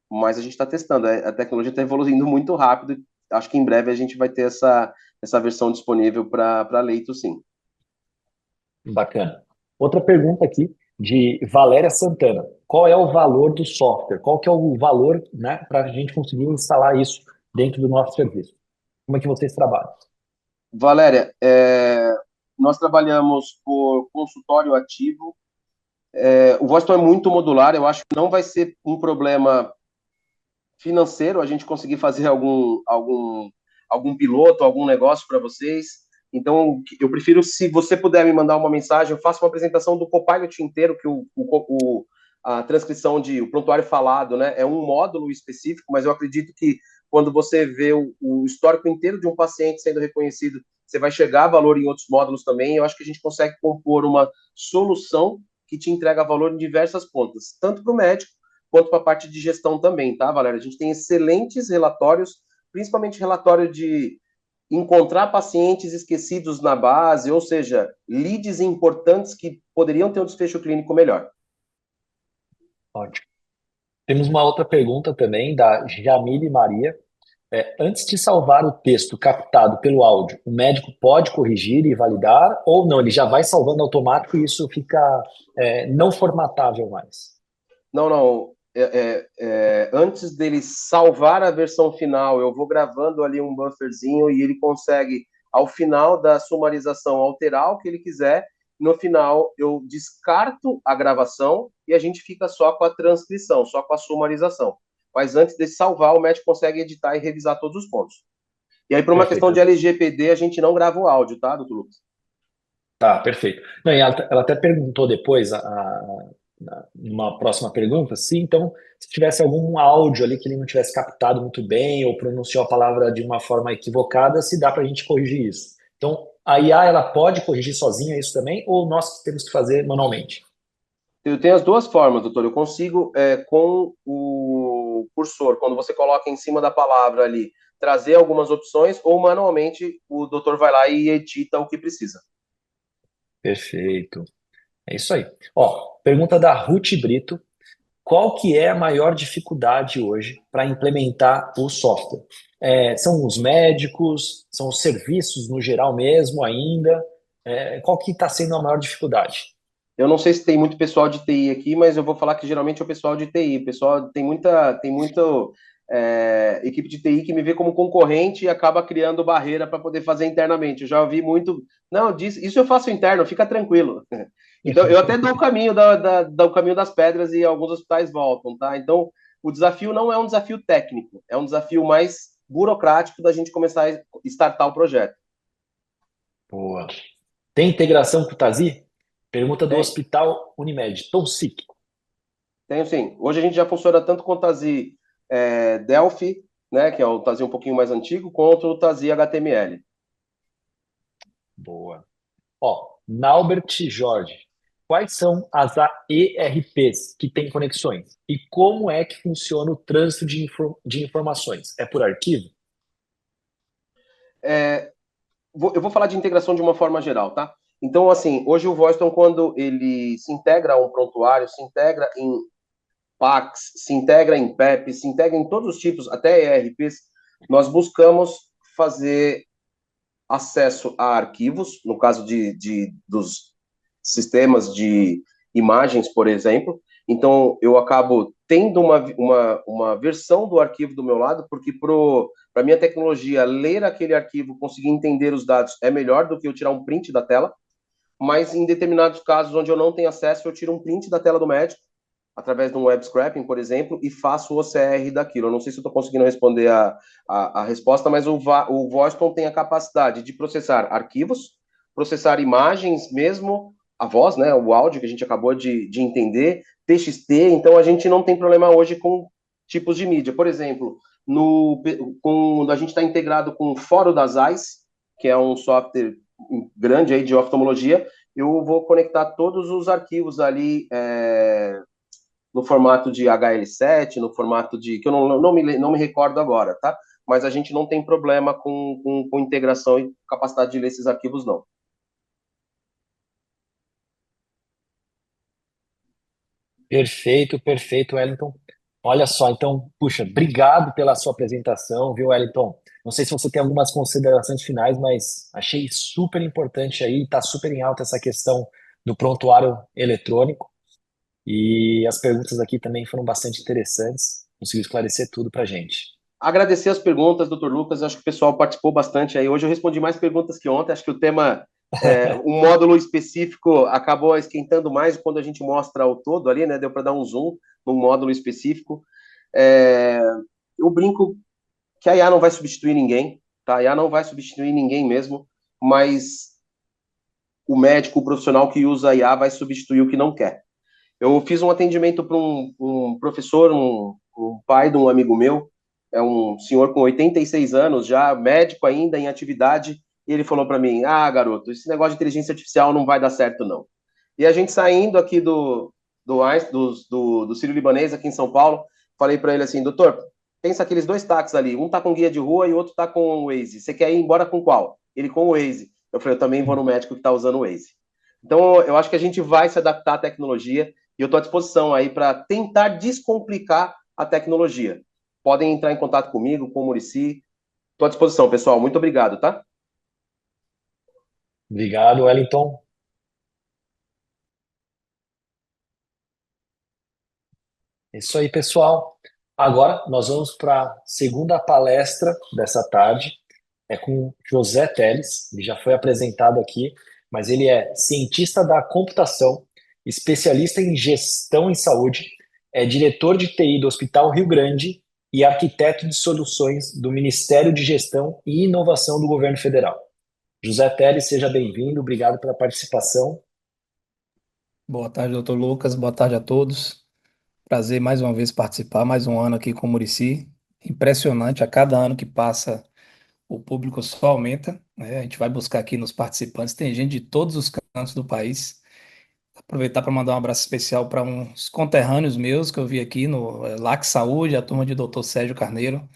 Speaker 5: mas a gente está testando. A tecnologia está evoluindo muito rápido. Acho que em breve a gente vai ter essa versão disponível para leito, sim.
Speaker 3: Bacana. Outra pergunta aqui de Valéria Santana. Qual é o valor do software? Qual que é o valor, né, para a gente conseguir instalar isso dentro do nosso serviço? Como é que vocês trabalham?
Speaker 5: Valéria, nós trabalhamos por consultório ativo. O Voston é muito modular. Eu acho que não vai ser um problema financeiro a gente conseguir fazer algum piloto, algum negócio para vocês. Então, eu prefiro, se você puder me mandar uma mensagem, eu faço uma apresentação do Copilot inteiro, que a transcrição o prontuário falado, né, é um módulo específico, mas eu acredito que quando você vê o histórico inteiro de um paciente sendo reconhecido, você vai chegar a valor em outros módulos também. Eu acho que a gente consegue compor uma solução que te entrega valor em diversas pontas, tanto para o médico quanto para a parte de gestão também, tá, Valéria? A gente tem excelentes relatórios, principalmente relatório de encontrar pacientes esquecidos na base, ou seja, leads importantes que poderiam ter um desfecho clínico melhor.
Speaker 3: Ótimo. Temos uma outra pergunta também da Jamile Maria. Antes de salvar o texto captado pelo áudio, o médico pode corrigir e validar, ou não? Ele já vai salvando automático e isso fica não formatável mais?
Speaker 5: Não. Antes dele salvar a versão final, eu vou gravando ali um bufferzinho e ele consegue, ao final da sumarização, alterar o que ele quiser. No final, eu descarto a gravação e a gente fica só com a transcrição, só com a sumarização. Mas antes de salvar, o médico consegue editar e revisar todos os pontos. E aí, por uma questão de LGPD, a gente não grava o áudio, tá, doutor Lucas?
Speaker 3: Tá, perfeito. Não, e ela até perguntou depois, numa próxima pergunta, se então, se tivesse algum áudio ali que ele não tivesse captado muito bem ou pronunciou a palavra de uma forma equivocada, se dá para a gente corrigir isso. Então, a IA, ela pode corrigir sozinha isso também, ou nós temos que fazer manualmente?
Speaker 5: Eu tenho as duas formas, doutor. Eu consigo, com o cursor, quando você coloca em cima da palavra ali, trazer algumas opções, ou manualmente o doutor vai lá e edita o que precisa.
Speaker 3: Perfeito. É isso aí. Ó, pergunta da Ruth Brito. Qual que é a maior dificuldade hoje para implementar o software? São os médicos? São os serviços no geral mesmo ainda? Qual que está sendo a maior dificuldade?
Speaker 5: Eu não sei se tem muito pessoal de TI aqui, mas eu vou falar que geralmente é o pessoal de TI. O pessoal tem muita equipe de TI que me vê como concorrente e acaba criando barreira para poder fazer internamente. Eu já ouvi muito, não, isso eu faço interno, fica tranquilo. Então, eu até dou o caminho, o caminho das pedras e alguns hospitais voltam, tá? Então, o desafio não é um desafio técnico, é um desafio mais burocrático da gente começar a startar o projeto.
Speaker 3: Boa. Tem integração com o Tazi? Pergunta do
Speaker 5: Tem.
Speaker 3: Hospital Unimed. Tom Sick.
Speaker 5: Tenho sim. Hoje a gente já funciona tanto com o Tazi Delphi, né, que é o Tazi um pouquinho mais antigo, quanto o Tazi HTML.
Speaker 3: Boa. Ó, Naubert Jorge. Quais são as ERPs que têm conexões? E como é que funciona o trânsito de informações? É por arquivo?
Speaker 5: Eu vou falar de integração de uma forma geral, tá? Então, assim, hoje o Voston, quando ele se integra a um prontuário, se integra em PACS, se integra em PEP, se integra em todos os tipos, até ERPs, nós buscamos fazer acesso a arquivos, no caso dos sistemas de imagens, por exemplo. Então, eu acabo tendo uma versão do arquivo do meu lado, porque para a minha tecnologia, ler aquele arquivo, conseguir entender os dados, é melhor do que eu tirar um print da tela. Mas em determinados casos onde eu não tenho acesso, eu tiro um print da tela do médico, através de um web scraping, por exemplo, e faço o OCR daquilo. Eu não sei se eu estou conseguindo responder a resposta, mas o Voicetone tem a capacidade de processar arquivos, processar imagens mesmo, a voz, né, o áudio que a gente acabou de entender, TXT, então a gente não tem problema hoje com tipos de mídia. Por exemplo, quando a gente está integrado com o Fórum das AIS, que é um software grande aí de oftalmologia, eu vou conectar todos os arquivos ali no formato de HL7, no formato de... que eu não me recordo agora, tá? Mas a gente não tem problema com integração e capacidade de ler esses arquivos, não.
Speaker 3: Perfeito, perfeito, Wellington. Olha só, então, puxa, obrigado pela sua apresentação, viu, Wellington? Não sei se você tem algumas considerações finais, mas achei super importante aí, está super em alta essa questão do prontuário eletrônico. E as perguntas aqui também foram bastante interessantes. Conseguiu esclarecer tudo para gente.
Speaker 5: Agradecer as perguntas, doutor Lucas. Acho que o pessoal participou bastante aí. Hoje eu respondi mais perguntas que ontem. Acho que o tema, um módulo específico, acabou esquentando mais quando a gente mostra o todo ali, né? Deu para dar um zoom num módulo específico. Eu brinco que a IA não vai substituir ninguém, tá? A IA não vai substituir ninguém mesmo, mas o médico, o profissional que usa a IA vai substituir o que não quer. Eu fiz um atendimento para um professor, um pai de um amigo meu, é um senhor com 86 anos, já médico ainda, em atividade, e ele falou para mim, garoto, esse negócio de inteligência artificial não vai dar certo, não. E a gente saindo aqui do Sírio-Libanês, aqui em São Paulo, falei para ele assim, doutor, pensa aqueles dois táxis ali, um tá com guia de rua e o outro tá com o Waze, você quer ir embora com qual? Ele com o Waze. Eu falei, eu também vou no médico que tá usando o Waze. Então, eu acho que a gente vai se adaptar à tecnologia, e eu estou à disposição aí para tentar descomplicar a tecnologia. Podem entrar em contato comigo, com o Muricy. Estou à disposição, pessoal. Muito obrigado, tá?
Speaker 3: Obrigado, Wellington. É isso aí, pessoal. Agora nós vamos para a segunda palestra dessa tarde. É com José Teles. Ele já foi apresentado aqui, mas ele é cientista da computação, especialista em gestão em saúde, é diretor de TI do Hospital Rio Grande e arquiteto de soluções do Ministério de Gestão e Inovação do Governo Federal. José Teles, seja bem-vindo. Obrigado pela participação.
Speaker 6: Boa tarde, doutor Lucas. Boa tarde a todos. Prazer mais uma vez participar, mais um ano aqui com o Muricy. Impressionante, a cada ano que passa, o público só aumenta, né? A gente vai buscar aqui nos participantes, tem gente de todos os cantos do país. Aproveitar para mandar um abraço especial para uns conterrâneos meus que eu vi aqui no LAC Saúde, a turma de doutor Sérgio Carneiro,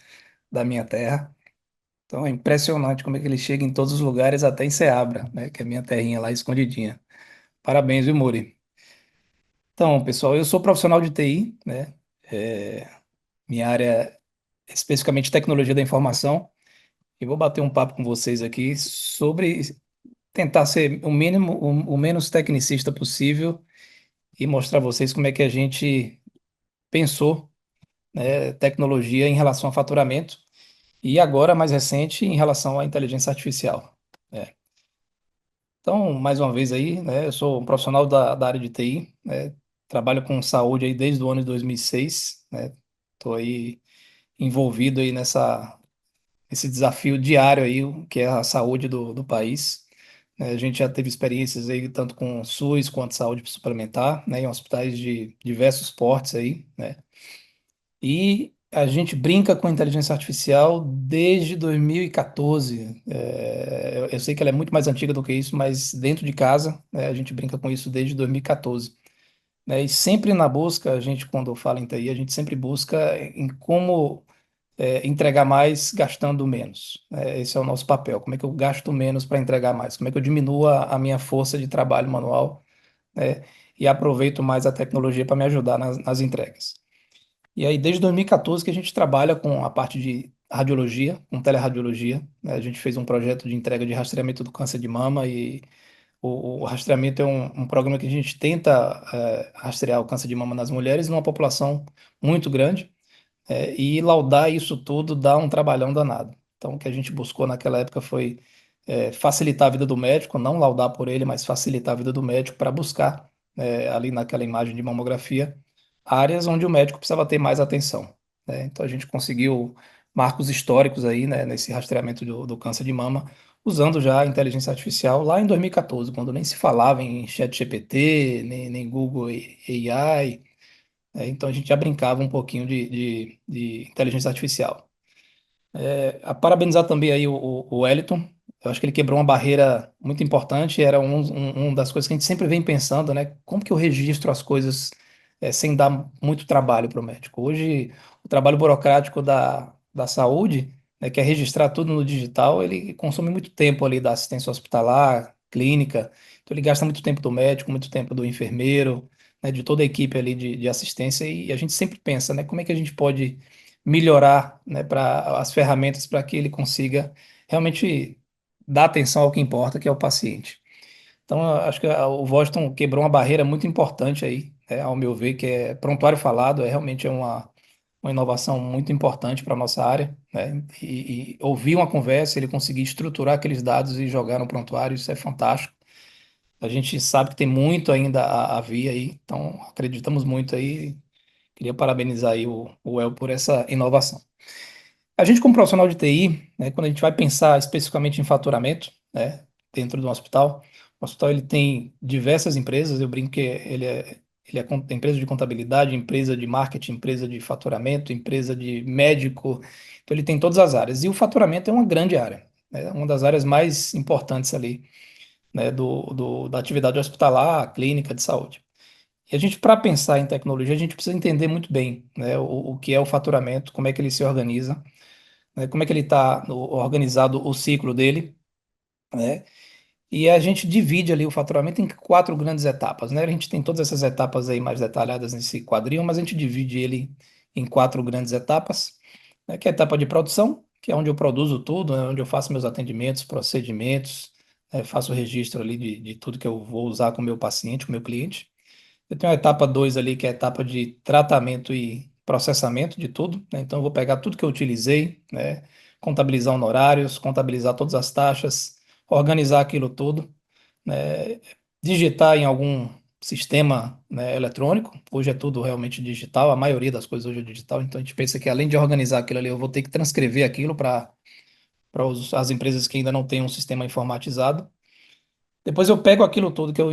Speaker 6: da minha terra. Então é impressionante como é que ele chega em todos os lugares, até em Ceabra, né? Que é a minha terrinha lá escondidinha. Parabéns, viu, Muri? Então, pessoal, eu sou profissional de TI, né? Minha área é especificamente tecnologia da informação, e vou bater um papo com vocês aqui sobre tentar ser o menos tecnicista possível e mostrar a vocês como é que a gente pensou, né, tecnologia em relação a faturamento e agora, mais recente, em relação à inteligência artificial, né? Então, mais uma vez aí, né, eu sou um profissional da área de TI, né, trabalho com saúde aí desde o ano de 2006, né, estou aí envolvido aí esse desafio diário aí, que é a saúde do país, né. A gente já teve experiências aí tanto com SUS quanto saúde suplementar, né, em hospitais de diversos portes aí, né. E a gente brinca com inteligência artificial desde 2014. Eu sei que ela é muito mais antiga do que isso, mas dentro de casa, né, a gente brinca com isso desde 2014. Né? E sempre na busca, a gente, quando fala em TI, a gente sempre busca em como entregar mais gastando menos. Esse é o nosso papel. Como é que eu gasto menos para entregar mais? Como é que eu diminuo a minha força de trabalho manual, né, e aproveito mais a tecnologia para me ajudar nas entregas. E aí, desde 2014 que a gente trabalha com a parte de radiologia, com teleradiologia, né? A gente fez um projeto de entrega de rastreamento do câncer de mama e o rastreamento é um programa que a gente tenta rastrear o câncer de mama nas mulheres numa população muito grande, e laudar isso tudo dá um trabalhão danado. Então, o que a gente buscou naquela época foi facilitar a vida do médico, não laudar por ele, mas facilitar a vida do médico para buscar, ali naquela imagem de mamografia, áreas onde o médico precisava ter mais atenção, né? Então, a gente conseguiu marcos históricos aí, né, nesse rastreamento do câncer de mama, usando já a inteligência artificial lá em 2014, quando nem se falava em ChatGPT, nem Google AI, então a gente já brincava um pouquinho de inteligência artificial. A parabenizar também aí o Wellington. Eu acho que ele quebrou uma barreira muito importante. Era um das coisas que a gente sempre vem pensando, né? Como que eu registro as coisas sem dar muito trabalho para o médico? Hoje, o trabalho burocrático da saúde, né, que é registrar tudo no digital, ele consome muito tempo ali da assistência hospitalar, clínica. Então, ele gasta muito tempo do médico, muito tempo do enfermeiro, né, de toda a equipe ali de assistência. E a gente sempre pensa, né? Como é que a gente pode melhorar, né, para as ferramentas para que ele consiga realmente dar atenção ao que importa, que é o paciente. Então, eu acho que o Washington quebrou uma barreira muito importante aí, ao meu ver, que é prontuário falado, realmente uma inovação muito importante para a nossa área, né? E ouvir uma conversa, ele conseguir estruturar aqueles dados e jogar no prontuário, isso é fantástico. A gente sabe que tem muito ainda a vir aí, então acreditamos muito aí. Queria parabenizar aí o El por essa inovação. A gente, como profissional de TI, né, quando a gente vai pensar especificamente em faturamento, né, dentro do hospital, o hospital ele tem diversas empresas, eu brinco que ele é empresa de contabilidade, empresa de marketing, empresa de faturamento, empresa de médico, então ele tem todas as áreas. E o faturamento é uma grande área, né, uma das áreas mais importantes ali, né, da atividade hospitalar, clínica de saúde. E a gente, para pensar em tecnologia, a gente precisa entender muito bem, né, o que é o faturamento, como é que ele se organiza, né, como é que ele está organizado o ciclo dele, né? E a gente divide ali o faturamento em quatro grandes etapas, né? A gente tem todas essas etapas aí mais detalhadas nesse quadrinho, mas a gente divide ele em quatro grandes etapas, né? Que é a etapa de produção, que é onde eu produzo tudo, né? Onde eu faço meus atendimentos, procedimentos, faço o registro ali de tudo que eu vou usar com o meu paciente, com o meu cliente. Eu tenho a etapa 2 ali, que é a etapa de tratamento e processamento de tudo, né? Então, eu vou pegar tudo que eu utilizei, né? Contabilizar honorários, contabilizar todas as taxas, organizar aquilo tudo, né? Digitar em algum sistema, né, eletrônico. Hoje é tudo realmente digital, a maioria das coisas hoje é digital. Então, a gente pensa que além de organizar aquilo ali, eu vou ter que transcrever aquilo para as empresas que ainda não têm um sistema informatizado. Depois eu pego aquilo tudo que eu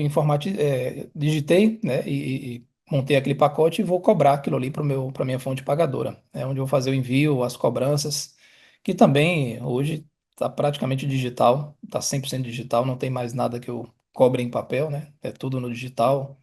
Speaker 6: digitei, né, e montei aquele pacote e vou cobrar aquilo ali para minha fonte pagadora, né, onde eu vou fazer o envio, as cobranças, que também hoje está praticamente digital, está 100% digital, não tem mais nada que eu cobre em papel, né, é tudo no digital.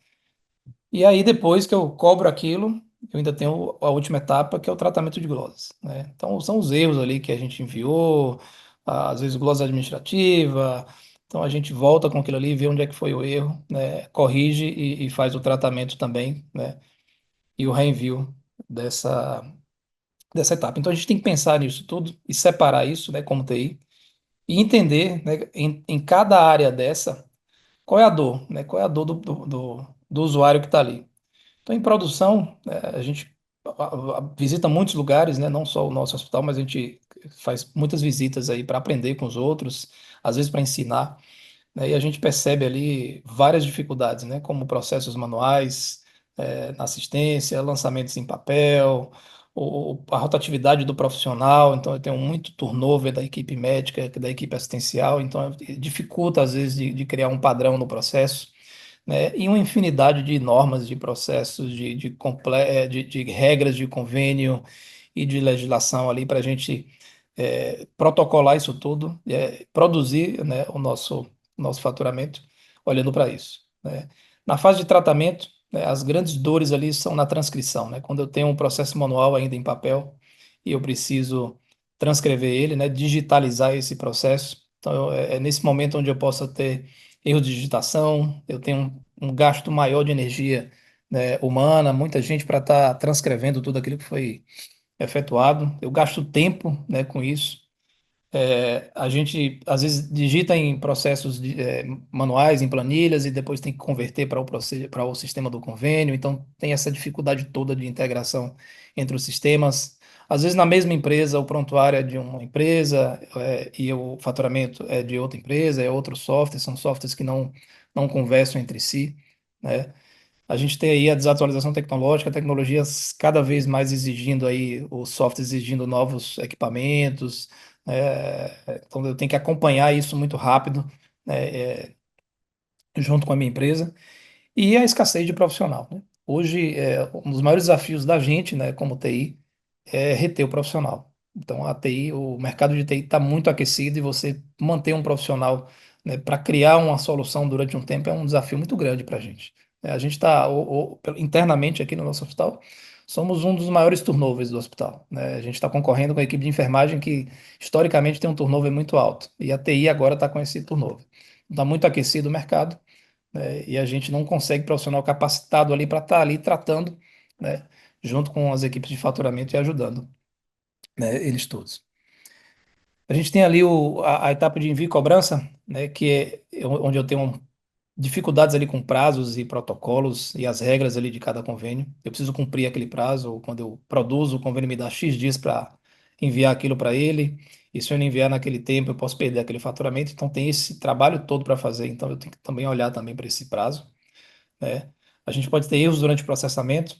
Speaker 6: E aí, depois que eu cobro aquilo, eu ainda tenho a última etapa, que é o tratamento de glosas, né? Então, são os erros ali que a gente enviou, às vezes glosa administrativa. Então, a gente volta com aquilo ali, vê onde é que foi o erro, né? Corrige e faz o tratamento também, né? E o reenvio dessa, dessa etapa. Então, a gente tem que pensar nisso tudo e separar isso, né, como TI, e entender, né, em cada área dessa, qual é a dor, né? Qual é a dor do usuário que está ali. Então, em produção, a gente visita muitos lugares, né? Não só o nosso hospital, mas a gente faz muitas visitas aí para aprender com os outros, às vezes para ensinar, né? E a gente percebe ali várias dificuldades, né? Como processos manuais, na assistência, lançamentos em papel, a rotatividade do profissional. Então, eu tenho muito turnover da equipe médica, da equipe assistencial, então dificulta às vezes de criar um padrão no processo, né, e uma infinidade de normas, de processos, de regras de convênio e de legislação ali para a gente protocolar isso tudo, produzir, né, o nosso faturamento olhando para isso, né. Na fase de tratamento, né, as grandes dores ali são na transcrição, né, quando eu tenho um processo manual ainda em papel e eu preciso transcrever ele, né, digitalizar esse processo. Então, é nesse momento onde eu possa ter erro de digitação, eu tenho um gasto maior de energia, né, humana, muita gente para estar transcrevendo tudo aquilo que foi efetuado. Eu gasto tempo, né, com isso. A gente, às vezes, digita em processos manuais, em planilhas, e depois tem que converter para o sistema do convênio. Então, tem essa dificuldade toda de integração entre os sistemas. Às vezes, na mesma empresa, o prontuário é de uma empresa, e o faturamento é de outra empresa, é outro software, são softwares que não conversam entre si, né? A gente tem aí a desatualização tecnológica, tecnologias cada vez mais exigindo aí, os softwares exigindo novos equipamentos, então eu tenho que acompanhar isso muito rápido, né, junto com a minha empresa, e a escassez de profissional, né? Hoje, um dos maiores desafios da gente, né, como TI, é reter o profissional. Então, a TI, o mercado de TI está muito aquecido e você manter um profissional, né, para criar uma solução durante um tempo é um desafio muito grande para a gente. A gente está, internamente aqui no nosso hospital, somos um dos maiores turnovers do hospital, né? A gente está concorrendo com a equipe de enfermagem que, historicamente, tem um turnover muito alto. E a TI agora está com esse turnover. Está muito aquecido o mercado, né? E a gente não consegue profissional capacitado ali para estar ali tratando, né, junto com as equipes de faturamento e ajudando, né, eles todos. A gente tem ali a etapa de envio e cobrança, né, que é onde eu tenho dificuldades ali com prazos e protocolos e as regras ali de cada convênio. Eu preciso cumprir aquele prazo, ou quando eu produzo, o convênio me dá X dias para enviar aquilo para ele, e se eu não enviar naquele tempo, eu posso perder aquele faturamento. Então tem esse trabalho todo para fazer, então eu tenho que também olhar também para esse prazo, né? A gente pode ter erros durante o processamento,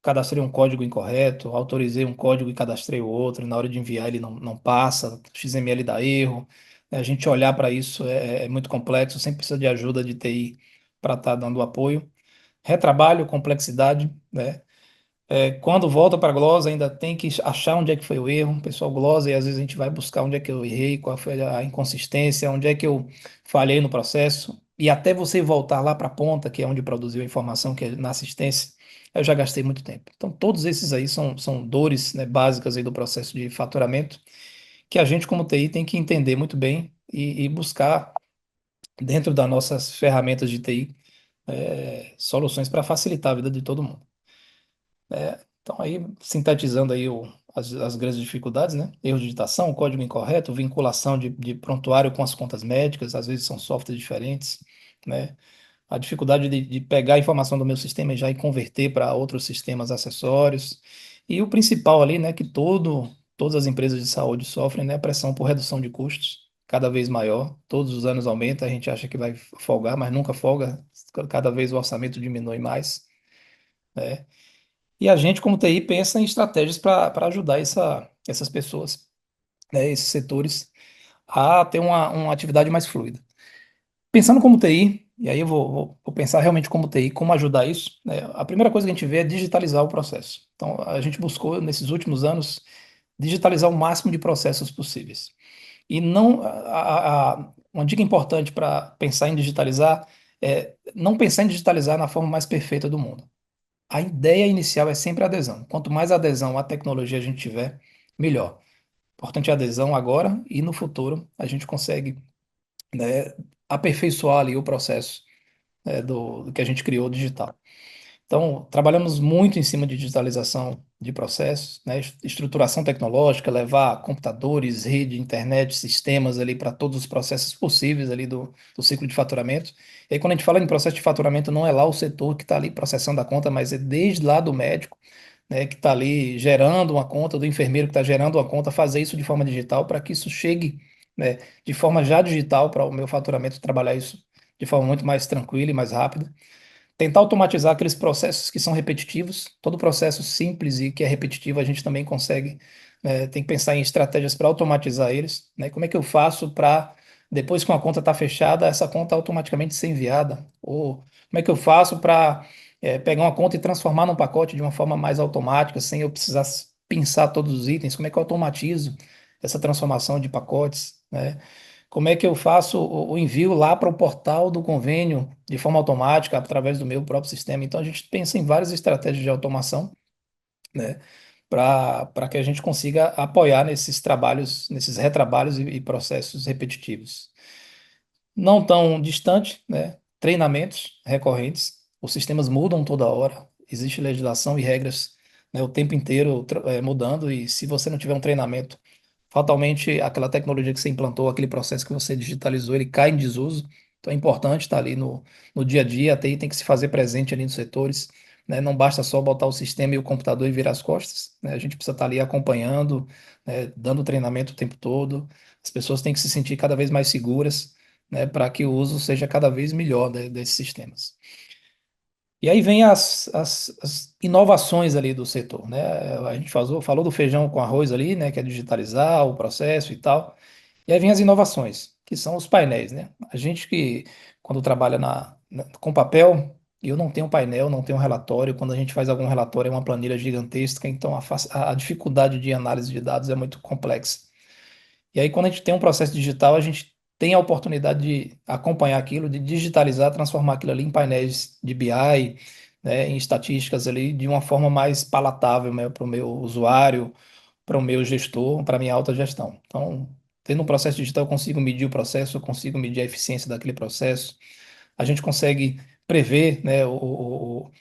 Speaker 6: cadastrei um código incorreto, autorizei um código e cadastrei o outro, e na hora de enviar ele não passa, XML dá erro. A gente olhar para isso é muito complexo, sempre precisa de ajuda de TI para estar dando apoio. Retrabalho, complexidade, né? Quando volta para a glosa, ainda tem que achar onde é que foi o erro. O pessoal glosa e às vezes a gente vai buscar onde é que eu errei, qual foi a inconsistência, onde é que eu falhei no processo. E até você voltar lá para a ponta, que é onde produziu a informação, que é na assistência, eu já gastei muito tempo. Então, todos esses aí são dores, né, básicas aí do processo de faturamento, que a gente, como TI, tem que entender muito bem e buscar, dentro das nossas ferramentas de TI, soluções para facilitar a vida de todo mundo. Então, aí, sintetizando aí as grandes dificuldades, né? Erro de digitação, código incorreto, vinculação de prontuário com as contas médicas, às vezes são softwares diferentes, né? A dificuldade de pegar a informação do meu sistema e já ir converter para outros sistemas acessórios. E o principal ali, né, que todas as empresas de saúde sofrem, né, a pressão por redução de custos cada vez maior. Todos os anos aumenta, a gente acha que vai folgar, mas nunca folga. Cada vez o orçamento diminui mais, né? E a gente, como TI, pensa em estratégias para ajudar essas pessoas, né, esses setores, a ter uma atividade mais fluida. Pensando como TI, e aí eu vou pensar realmente como TI, como ajudar isso, né? A primeira coisa que a gente vê é digitalizar o processo. Então, a gente buscou, nesses últimos anos, digitalizar o máximo de processos possíveis. E não, uma dica importante para pensar em digitalizar é não pensar em digitalizar na forma mais perfeita do mundo. A ideia inicial é sempre a adesão. Quanto mais adesão à tecnologia a gente tiver, melhor. Importante é a adesão agora e no futuro a gente consegue, né, aperfeiçoar ali o processo, do que a gente criou digital. Então, trabalhamos muito em cima de digitalização de processos, né, estruturação tecnológica, levar computadores, rede, internet, sistemas ali para todos os processos possíveis ali do ciclo de faturamento. E aí, quando a gente fala em processo de faturamento, não é lá o setor que está ali processando a conta, mas é desde lá do médico, né, que está ali gerando uma conta, do enfermeiro que está gerando uma conta, fazer isso de forma digital para que isso chegue, né, de forma já digital para o meu faturamento trabalhar isso de forma muito mais tranquila e mais rápida. Tentar automatizar aqueles processos que são repetitivos. Todo processo simples e que é repetitivo, a gente também consegue, tem que pensar em estratégias para automatizar eles, né? Como é que eu faço para, depois que uma conta está fechada, essa conta automaticamente ser enviada? Ou como é que eu faço para pegar uma conta e transformar num pacote de uma forma mais automática, sem eu precisar pensar todos os itens? Como é que eu automatizo essa transformação de pacotes, né? Como é que eu faço o envio lá para o portal do convênio de forma automática, através do meu próprio sistema? Então, a gente pensa em várias estratégias de automação, né, para que a gente consiga apoiar nesses trabalhos, nesses retrabalhos e processos repetitivos. Não tão distante, né, treinamentos recorrentes, os sistemas mudam toda hora, existe legislação e regras, né, o tempo inteiro mudando, e se você não tiver um treinamento fatalmente aquela tecnologia que você implantou, aquele processo que você digitalizou, ele cai em desuso. Então é importante estar ali no dia a dia, a TI tem que se fazer presente ali nos setores, né? Não basta só botar o sistema e o computador e virar as costas, né? A gente precisa estar ali acompanhando, né? Dando treinamento o tempo todo. As pessoas têm que se sentir cada vez mais seguras, né? Para que o uso seja cada vez melhor desses sistemas. E aí vem as inovações ali do setor, né? A gente falou do feijão com arroz ali, né? Que é digitalizar o processo e tal. E aí vem as inovações, que são os painéis, né? A gente que, quando trabalha com papel, eu não tenho painel, não tenho relatório. Quando a gente faz algum relatório, é uma planilha gigantesca, então a dificuldade de análise de dados é muito complexa. E aí, quando a gente tem um processo digital, a gente tem a oportunidade de acompanhar aquilo, de digitalizar, transformar aquilo ali em painéis de BI, né, em estatísticas ali, de uma forma mais palatável, né, para o meu usuário, para o meu gestor, para a minha alta gestão. Então, tendo um processo digital, eu consigo medir o processo, eu consigo medir a eficiência daquele processo, a gente consegue prever, né, o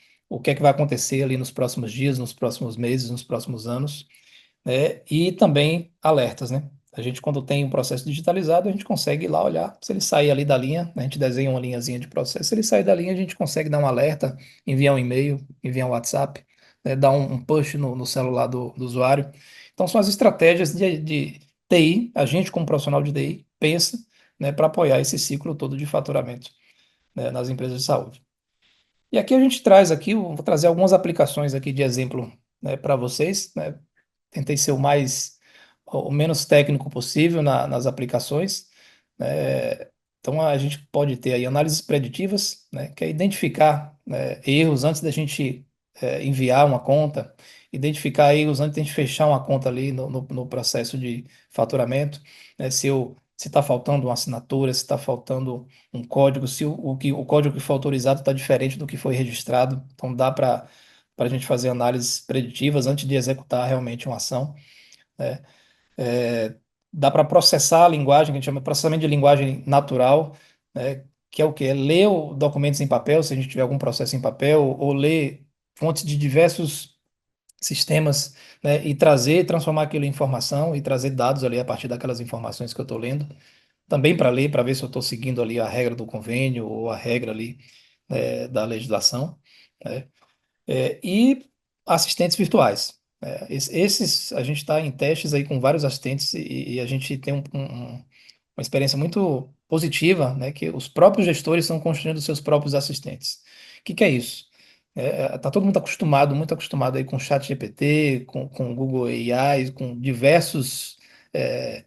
Speaker 6: que é que vai acontecer ali nos próximos dias, nos próximos meses, nos próximos anos, né? E também alertas, né? A gente, quando tem um processo digitalizado, a gente consegue ir lá olhar. Se ele sair ali da linha, né, a gente desenha uma linhazinha de processo. Se ele sair da linha, a gente consegue dar um alerta, enviar um e-mail, enviar um WhatsApp, né, dar um push no celular do usuário. Então, são as estratégias de TI, a gente, como profissional de TI, pensa, né, para apoiar esse ciclo todo de faturamento, né, nas empresas de saúde. E aqui a gente traz aqui, eu vou trazer algumas aplicações aqui de exemplo, né, para vocês, né? Tentei ser o menos técnico possível nas aplicações, né? Então a gente pode ter aí análises preditivas, né, que é identificar, né, erros antes da gente enviar uma conta, identificar erros antes da gente fechar uma conta ali no processo de faturamento, né, se está faltando uma assinatura, se está faltando um código, se o código que foi autorizado está diferente do que foi registrado. Então dá para a gente fazer análises preditivas antes de executar realmente uma ação, né? É, dá para processar a linguagem, que a gente chama de processamento de linguagem natural, né? Que é o quê? É ler documentos em papel, se a gente tiver algum processo em papel, ou ler fontes de diversos sistemas, né? E transformar aquilo em informação e trazer dados ali a partir daquelas informações que eu estou lendo. Também para ler, para ver se eu estou seguindo ali a regra do convênio ou a regra ali, da legislação, né? E assistentes virtuais. Esses, a gente está em testes aí com vários assistentes e a gente tem uma experiência muito positiva, né, que os próprios gestores estão construindo seus próprios assistentes. O que é isso? Tá todo mundo acostumado, muito acostumado aí com o ChatGPT, com o Google AI, com diversos é,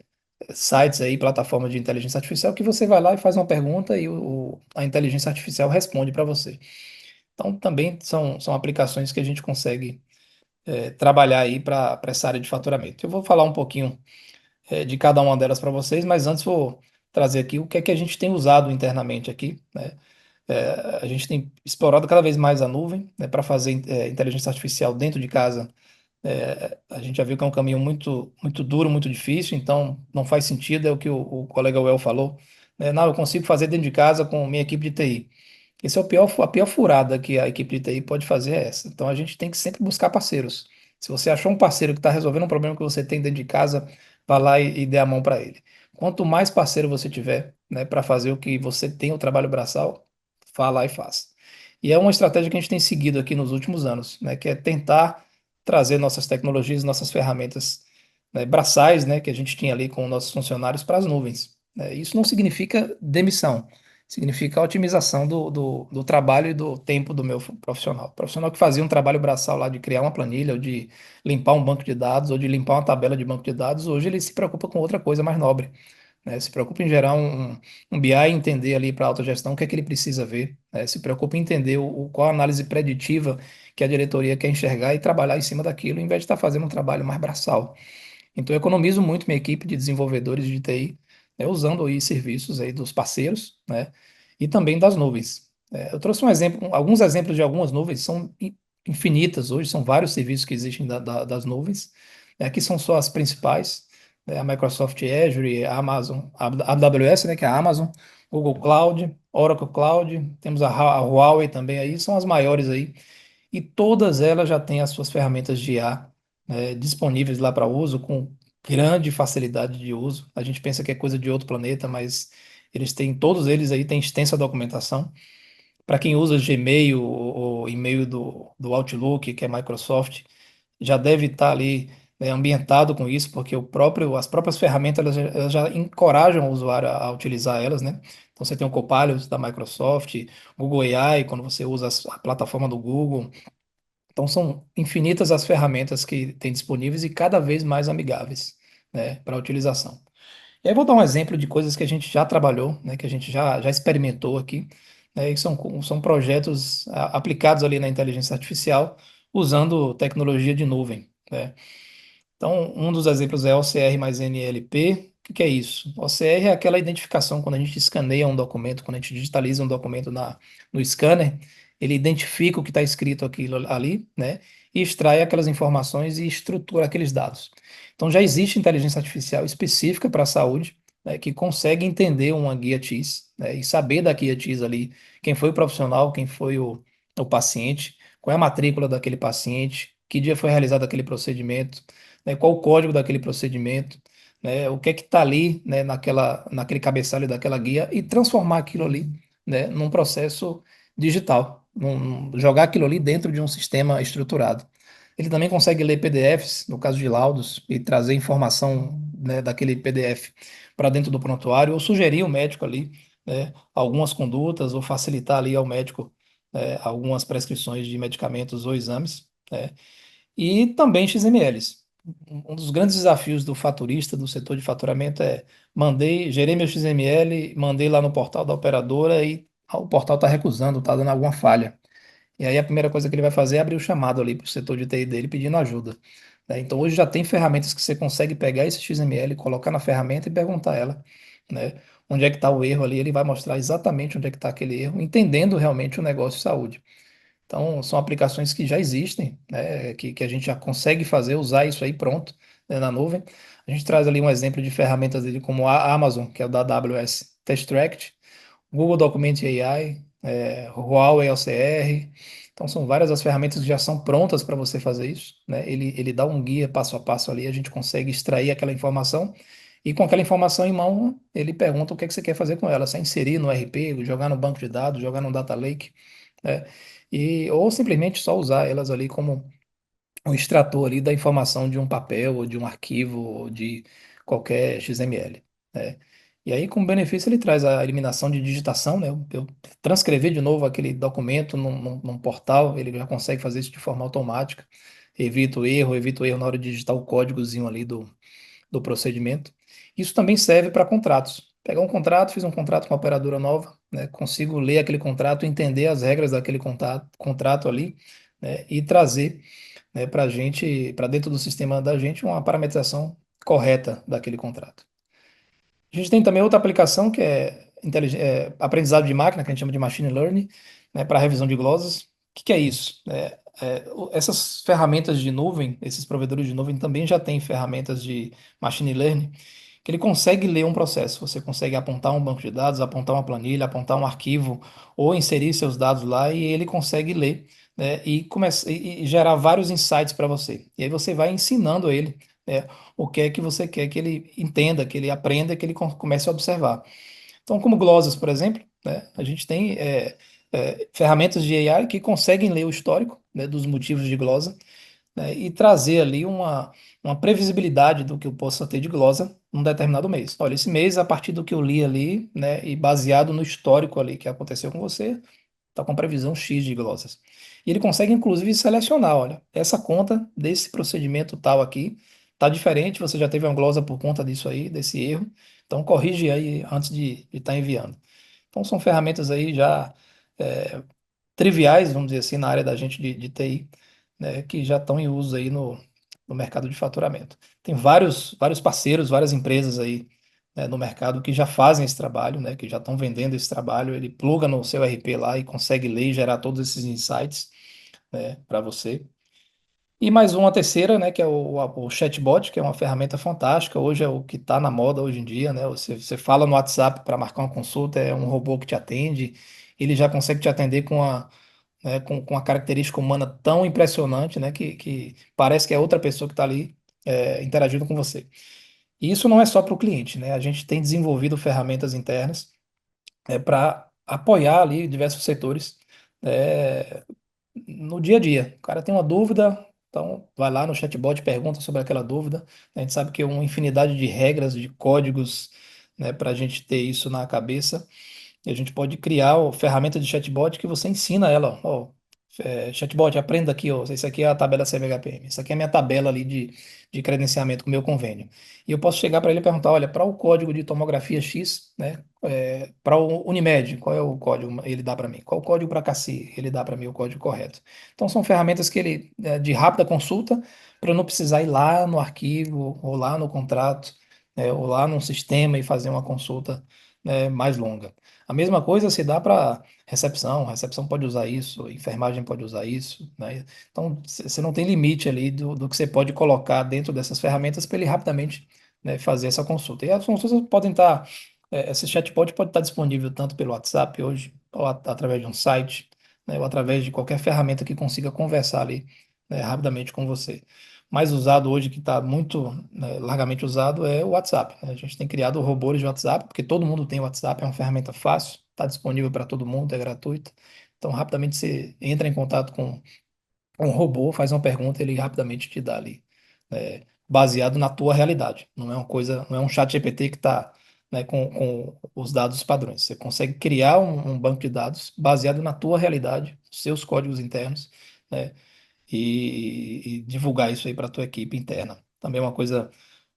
Speaker 6: sites aí, plataformas de inteligência artificial, que você vai lá e faz uma pergunta e a inteligência artificial responde para você. Então, também são aplicações que a gente consegue trabalhar aí para essa área de faturamento. Eu vou falar um pouquinho de cada uma delas para vocês, mas antes vou trazer aqui o que é que a gente tem usado internamente aqui, né? A gente tem explorado cada vez mais a nuvem, né, para fazer inteligência artificial dentro de casa. A gente já viu que é um caminho muito, muito duro, muito difícil, então não faz sentido, é o que o colega Well falou, né? Não, eu consigo fazer dentro de casa com minha equipe de TI. Esse é a pior furada que a equipe de TI pode fazer é essa. Então a gente tem que sempre buscar parceiros. Se você achou um parceiro que está resolvendo um problema que você tem dentro de casa, vá lá e dê a mão para ele. Quanto mais parceiro você tiver, né, para fazer o que você tem, o trabalho braçal, vá lá e faça. E é uma estratégia que a gente tem seguido aqui nos últimos anos, né, que é tentar trazer nossas tecnologias, nossas ferramentas, né, braçais, né, que a gente tinha ali com nossos funcionários para as nuvens, né? Isso não significa demissão, significa a otimização do trabalho e do tempo do meu profissional. O profissional que fazia um trabalho braçal lá de criar uma planilha, ou de limpar um banco de dados, ou de limpar uma tabela de banco de dados, hoje ele se preocupa com outra coisa mais nobre, né? Se preocupa em gerar um BI e entender ali para a autogestão o que é que ele precisa ver, né? Se preocupa em entender qual a análise preditiva que a diretoria quer enxergar e trabalhar em cima daquilo, em vez de estar fazendo um trabalho mais braçal. Então, eu economizo muito minha equipe de desenvolvedores de TI, né, usando aí serviços aí dos parceiros, né, e também das nuvens. Eu trouxe alguns exemplos de algumas nuvens, são infinitas hoje, são vários serviços que existem das nuvens. Aqui são só as principais, né, a Microsoft Azure, a Amazon, a AWS, né, que é a Amazon, Google Cloud, Oracle Cloud, temos a Huawei também aí, são as maiores aí, e todas elas já têm as suas ferramentas de IA, disponíveis lá para uso, com grande facilidade de uso. A gente pensa que é coisa de outro planeta, mas todos eles aí têm extensa documentação. Para quem usa Gmail ou e-mail do Outlook, que é Microsoft, já deve estar ali, né, ambientado com isso, porque as próprias ferramentas elas já encorajam o usuário a utilizar elas, né? Então você tem o Copilot da Microsoft, Google AI, quando você usa a plataforma do Google. Então são infinitas as ferramentas que tem disponíveis e cada vez mais amigáveis, né, para a utilização. E aí vou dar um exemplo de coisas que a gente já trabalhou, né, que a gente já experimentou aqui, né, e são projetos aplicados ali na inteligência artificial usando tecnologia de nuvem, né? Então, um dos exemplos é OCR mais NLP. O que que é isso? OCR é aquela identificação quando a gente escaneia um documento, quando a gente digitaliza um documento no scanner, ele identifica o que está escrito aquilo ali, né? E extrai aquelas informações e estrutura aqueles dados. Então, já existe inteligência artificial específica para a saúde, né, que consegue entender uma guia TIS, né, e saber da guia TIS ali quem foi o profissional, quem foi o paciente, qual é a matrícula daquele paciente, que dia foi realizado aquele procedimento, né, qual o código daquele procedimento, né, o que é que está ali, né, naquele cabeçalho daquela guia e transformar aquilo ali, né, num processo digital, jogar aquilo ali dentro de um sistema estruturado. Ele também consegue ler PDFs, no caso de laudos, e trazer informação, né, daquele PDF para dentro do prontuário, ou sugerir ao médico ali, né, algumas condutas, ou facilitar ali ao médico, algumas prescrições de medicamentos ou exames, né, e também XMLs. Um dos grandes desafios do faturista, do setor de faturamento gerei meu XML, mandei lá no portal da operadora e o portal está recusando, está dando alguma falha. E aí a primeira coisa que ele vai fazer é abrir o chamado ali para o setor de TI dele pedindo ajuda, né? Então hoje já tem ferramentas que você consegue pegar esse XML, colocar na ferramenta e perguntar a ela, né, onde é que está o erro ali, ele vai mostrar exatamente onde é que está aquele erro, entendendo realmente o negócio de saúde. Então, são aplicações que já existem, né, que a gente já consegue fazer, usar isso aí pronto, né, na nuvem. A gente traz ali um exemplo de ferramentas dele como a Amazon, que é o da AWS TestRact, Google Document AI, Huawei OCR. Então, são várias as ferramentas que já são prontas para você fazer isso, né? Ele dá um guia passo a passo ali, a gente consegue extrair aquela informação e com aquela informação em mão, ele pergunta o que é que você quer fazer com ela, se é inserir no RP, jogar no banco de dados, jogar no data lake, né? Ou simplesmente só usar elas ali como um extrator ali da informação de um papel ou de um arquivo ou de qualquer XML, né? E aí, como benefício, ele traz a eliminação de digitação, né? Eu transcrever de novo aquele documento num portal, ele já consegue fazer isso de forma automática. Evito erro na hora de digitar o códigozinho ali do procedimento. Isso também serve para contratos. Pegar um contrato, fiz um contrato com uma operadora nova, né, consigo ler aquele contrato, entender as regras daquele contrato ali, né, e trazer, né, para a gente, para dentro do sistema da gente, uma parametrização correta daquele contrato. A gente tem também outra aplicação que é, aprendizado de máquina, que a gente chama de machine learning, né, para revisão de glosas. O que que é isso? Essas ferramentas de nuvem, esses provedores de nuvem também já têm ferramentas de machine learning, que ele consegue ler um processo. Você consegue apontar um banco de dados, apontar uma planilha, apontar um arquivo, ou inserir seus dados lá e ele consegue ler, né, e gerar vários insights para você. E aí você vai ensinando ele, né, o que é que você quer que ele entenda, que ele aprenda, que ele comece a observar. Então, como glosas, por exemplo, né, a gente tem ferramentas de AI que conseguem ler o histórico, né, dos motivos de glosa, né, e trazer ali uma previsibilidade do que eu possa ter de glosa num determinado mês. Olha, esse mês, a partir do que eu li ali, né, e baseado no histórico ali que aconteceu com você, está com previsão X de glosas. E ele consegue, inclusive, selecionar, olha, essa conta desse procedimento tal aqui está diferente, você já teve uma glosa por conta disso aí, desse erro, então corrige aí antes de estar enviando. Então são ferramentas aí já é, triviais, vamos dizer assim, na área da gente de TI, né, que já estão em uso aí no mercado de faturamento. Tem vários parceiros, várias empresas aí, né, no mercado que já fazem esse trabalho, né, que já estão vendendo esse trabalho. Ele pluga no seu RP lá e consegue ler e gerar todos esses insights, né, para você. E mais uma terceira, né, que é o chatbot, que é uma ferramenta fantástica. Hoje é o que está na moda hoje em dia, né? Você fala no WhatsApp para marcar uma consulta, é um robô que te atende. Ele já consegue te atender com a característica humana tão impressionante, né, que parece que é outra pessoa que está ali, interagindo com você. E isso não é só para o cliente, né? A gente tem desenvolvido ferramentas internas para apoiar ali diversos setores é, no dia a dia. O cara tem uma dúvida, então vai lá no chatbot, pergunta sobre aquela dúvida. A gente sabe que é uma infinidade de regras, de códigos, né, para a gente ter isso na cabeça. E a gente pode criar uma ferramenta de chatbot que você ensina ela, ó, chatbot, aprenda aqui, ó, isso aqui é a tabela CVHPM, isso aqui é a minha tabela ali de credenciamento com o meu convênio. E eu posso chegar para ele e perguntar, olha, para o código de tomografia X, né, para o Unimed, qual é o código ele dá para mim? Qual o código para CACI? Ele dá para mim o código correto. Então são ferramentas que ele, de rápida consulta, para eu não precisar ir lá no arquivo, ou lá no contrato, ou lá num sistema e fazer uma consulta, mais longa. A mesma coisa se dá para recepção pode usar isso, enfermagem pode usar isso, né? Então, você não tem limite ali do que você pode colocar dentro dessas ferramentas para ele rapidamente, né, fazer essa consulta. E as consultas podem estar, esse chatbot pode estar disponível tanto pelo WhatsApp hoje, ou através de um site, né, ou através de qualquer ferramenta que consiga conversar ali, né, rapidamente com você. Mais usado hoje, que está muito, né, largamente usado, é o WhatsApp, né? A gente tem criado robôs de WhatsApp, porque todo mundo tem WhatsApp, é uma ferramenta fácil, está disponível para todo mundo, é gratuito. Então, rapidamente você entra em contato com um robô, faz uma pergunta, ele rapidamente te dá ali, baseado na tua realidade. Não é uma coisa, não é um chat GPT que está, né, com os dados padrões. Você consegue criar um banco de dados baseado na tua realidade, seus códigos internos, né, e divulgar isso aí para a tua equipe interna. Também é uma coisa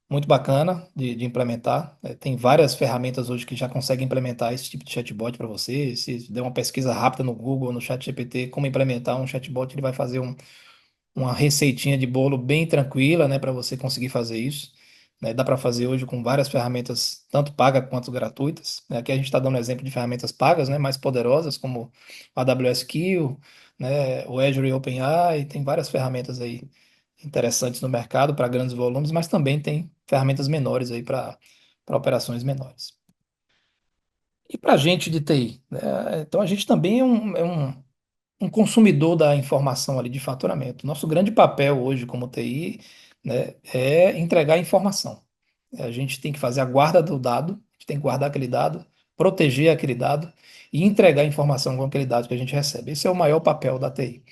Speaker 6: muito bacana de implementar. Tem várias ferramentas hoje que já conseguem implementar esse tipo de chatbot para você. Se der uma pesquisa rápida no Google, no ChatGPT, como implementar um chatbot, ele vai fazer uma receitinha de bolo bem tranquila, né, para você conseguir fazer isso. Né? Dá para fazer hoje com várias ferramentas, tanto pagas quanto gratuitas. Né? Aqui a gente está dando exemplo de ferramentas pagas, né, mais poderosas, como a AWS Q, né, o Azure OpenAI, tem várias ferramentas aí interessantes no mercado para grandes volumes, mas também tem ferramentas menores aí para operações menores. E para a gente de TI, né? Então a gente também é um consumidor da informação ali de faturamento. Nosso grande papel hoje como TI, né, é entregar informação. A gente tem que fazer a guarda do dado, a gente tem que guardar aquele dado, proteger aquele dado e entregar a informação com aquele dado que a gente recebe. Esse é o maior papel da TI.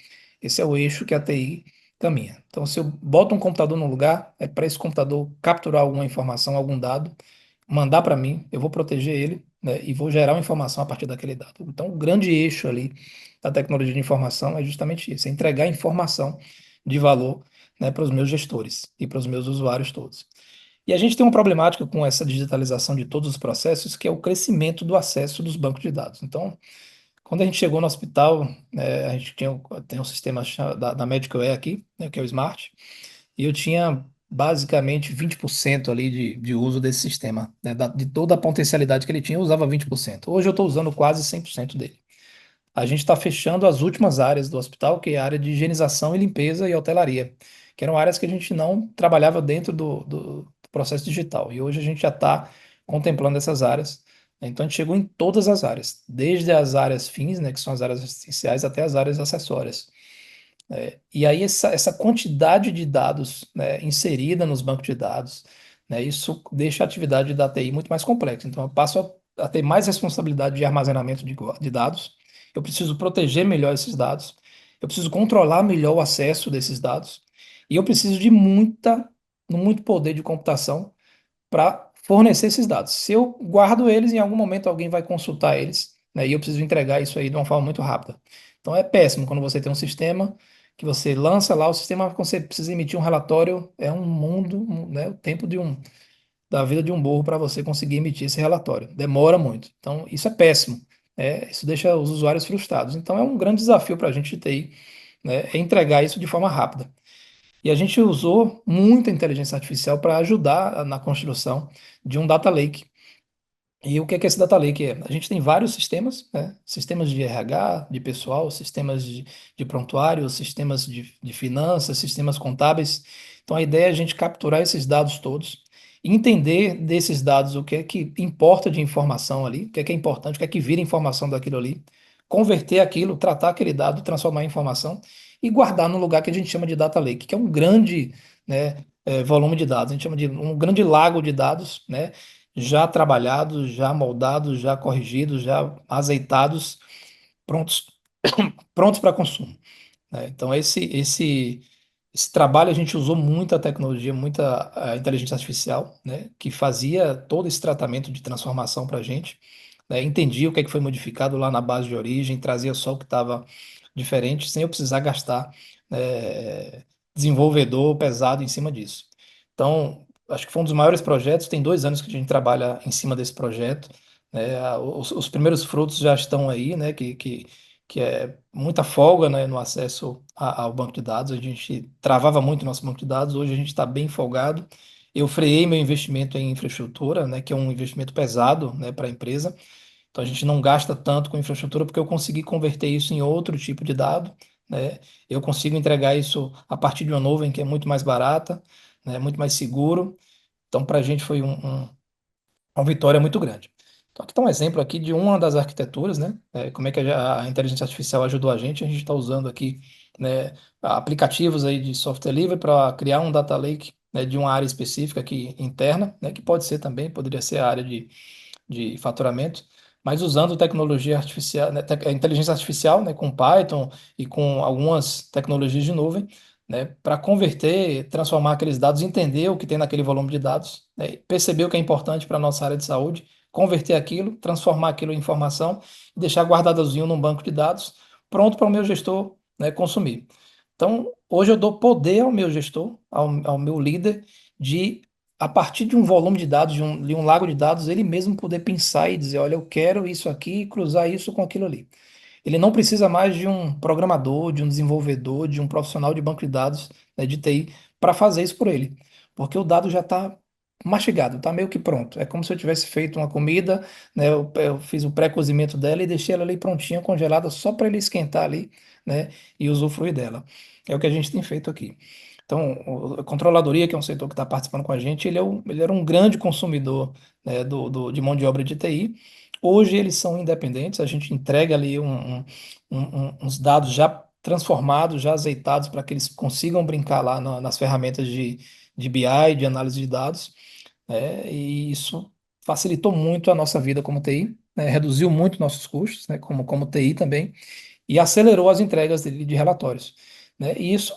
Speaker 6: Esse é o eixo que a TI caminha. Então, se eu boto um computador no lugar, é para esse computador capturar alguma informação, algum dado, mandar para mim, eu vou proteger ele, né, e vou gerar uma informação a partir daquele dado. Então, o grande eixo ali da tecnologia de informação é justamente isso, é entregar informação de valor, né, para os meus gestores e para os meus usuários todos. E a gente tem uma problemática com essa digitalização de todos os processos, que é o crescimento do acesso dos bancos de dados. Então, quando a gente chegou no hospital, a gente tem um sistema da Medical Air aqui, né, que é o Smart, e eu tinha basicamente 20% ali de uso desse sistema, né, de toda a potencialidade que ele tinha, eu usava 20%. Hoje eu estou usando quase 100% dele. A gente está fechando as últimas áreas do hospital, que é a área de higienização e limpeza e hotelaria, que eram áreas que a gente não trabalhava dentro do processo digital. E hoje a gente já está contemplando essas áreas. Né? Então a gente chegou em todas as áreas, desde as áreas fins, né, que são as áreas essenciais, até as áreas acessórias. E aí essa quantidade de dados, né, inserida nos bancos de dados, né, isso deixa a atividade da TI muito mais complexa. Então eu passo a ter mais responsabilidade de armazenamento de dados, eu preciso proteger melhor esses dados, eu preciso controlar melhor o acesso desses dados, e eu preciso de muito poder de computação para fornecer esses dados. Se eu guardo eles, em algum momento alguém vai consultar eles, né, e eu preciso entregar isso aí de uma forma muito rápida. Então é péssimo quando você tem um sistema que você lança lá, o sistema, quando você precisa emitir um relatório, é um mundo, né, o tempo da vida de um burro para você conseguir emitir esse relatório. Demora muito. Então, isso é péssimo. Isso deixa os usuários frustrados. Então, é um grande desafio para a gente de TI, né, é entregar isso de forma rápida. E a gente usou muita inteligência artificial para ajudar na construção de um data lake. E o que é esse data lake? A gente tem vários sistemas, né? Sistemas de RH, de pessoal, sistemas de prontuário, sistemas de finanças, sistemas contábeis. Então a ideia é a gente capturar esses dados todos, entender desses dados o que é que importa de informação ali, o que é importante, o que é que vira informação daquilo ali, converter aquilo, tratar aquele dado, transformar em informação e guardar no lugar que a gente chama de data lake, que é um grande, né, volume de dados. A gente chama de um grande lago de dados, né? Já trabalhados, já moldados, já corrigidos, já azeitados, prontos, prontos para consumo, né? Então, esse trabalho a gente usou muita tecnologia, muita inteligência artificial, né, que fazia todo esse tratamento de transformação para a gente, né, entendia o que é que foi modificado lá na base de origem, trazia só o que estava diferente, sem eu precisar gastar desenvolvedor pesado em cima disso. Então, acho que foi um dos maiores projetos, tem 2 anos que a gente trabalha em cima desse projeto, né, os primeiros frutos já estão aí, né, que é muita folga, né, no acesso ao banco de dados. A gente travava muito o nosso banco de dados, hoje a gente está bem folgado. Eu freiei meu investimento em infraestrutura, né, que é um investimento pesado, né, para a empresa. Então a gente não gasta tanto com infraestrutura porque eu consegui converter isso em outro tipo de dado, né? Eu consigo entregar isso a partir de uma nuvem que é muito mais barata, né, muito mais seguro. Então para a gente foi uma vitória muito grande. Então, aqui está um exemplo aqui de uma das arquiteturas, né? Como é que a inteligência artificial ajudou a gente. A gente está usando aqui, né, aplicativos aí de software livre para criar um data lake, né, de uma área específica aqui interna, né, que pode ser também, poderia ser a área de faturamento, mas usando tecnologia artificial, né, inteligência artificial, né, com Python e com algumas tecnologias de nuvem, né, para converter, transformar aqueles dados, entender o que tem naquele volume de dados, né, perceber o que é importante para a nossa área de saúde, converter aquilo, transformar aquilo em informação e deixar guardadozinho num banco de dados, pronto para o meu gestor, né, consumir. Então, hoje eu dou poder ao meu gestor, ao meu líder, de a partir de um volume de dados, de um lago de dados, ele mesmo poder pensar e dizer, olha, eu quero isso aqui e cruzar isso com aquilo ali. Ele não precisa mais de um programador, de um desenvolvedor, de um profissional de banco de dados, né, de TI, para fazer isso por ele. Porque o dado já está mastigado, está meio que pronto. É como se eu tivesse feito uma comida, né, eu fiz o pré-cozimento dela e deixei ela ali prontinha, congelada, só para ele esquentar ali, né, e usufruir dela. É o que a gente tem feito aqui. Então, a controladoria, que é um setor que está participando com a gente, ele era um grande consumidor, né, de mão de obra de TI. Hoje eles são independentes, a gente entrega ali uns dados já transformados, já azeitados, para que eles consigam brincar lá nas ferramentas de BI, de análise de dados, né? E isso facilitou muito a nossa vida como TI, né? Reduziu muito nossos custos, né? Como TI também, e acelerou as entregas de relatórios, né? E isso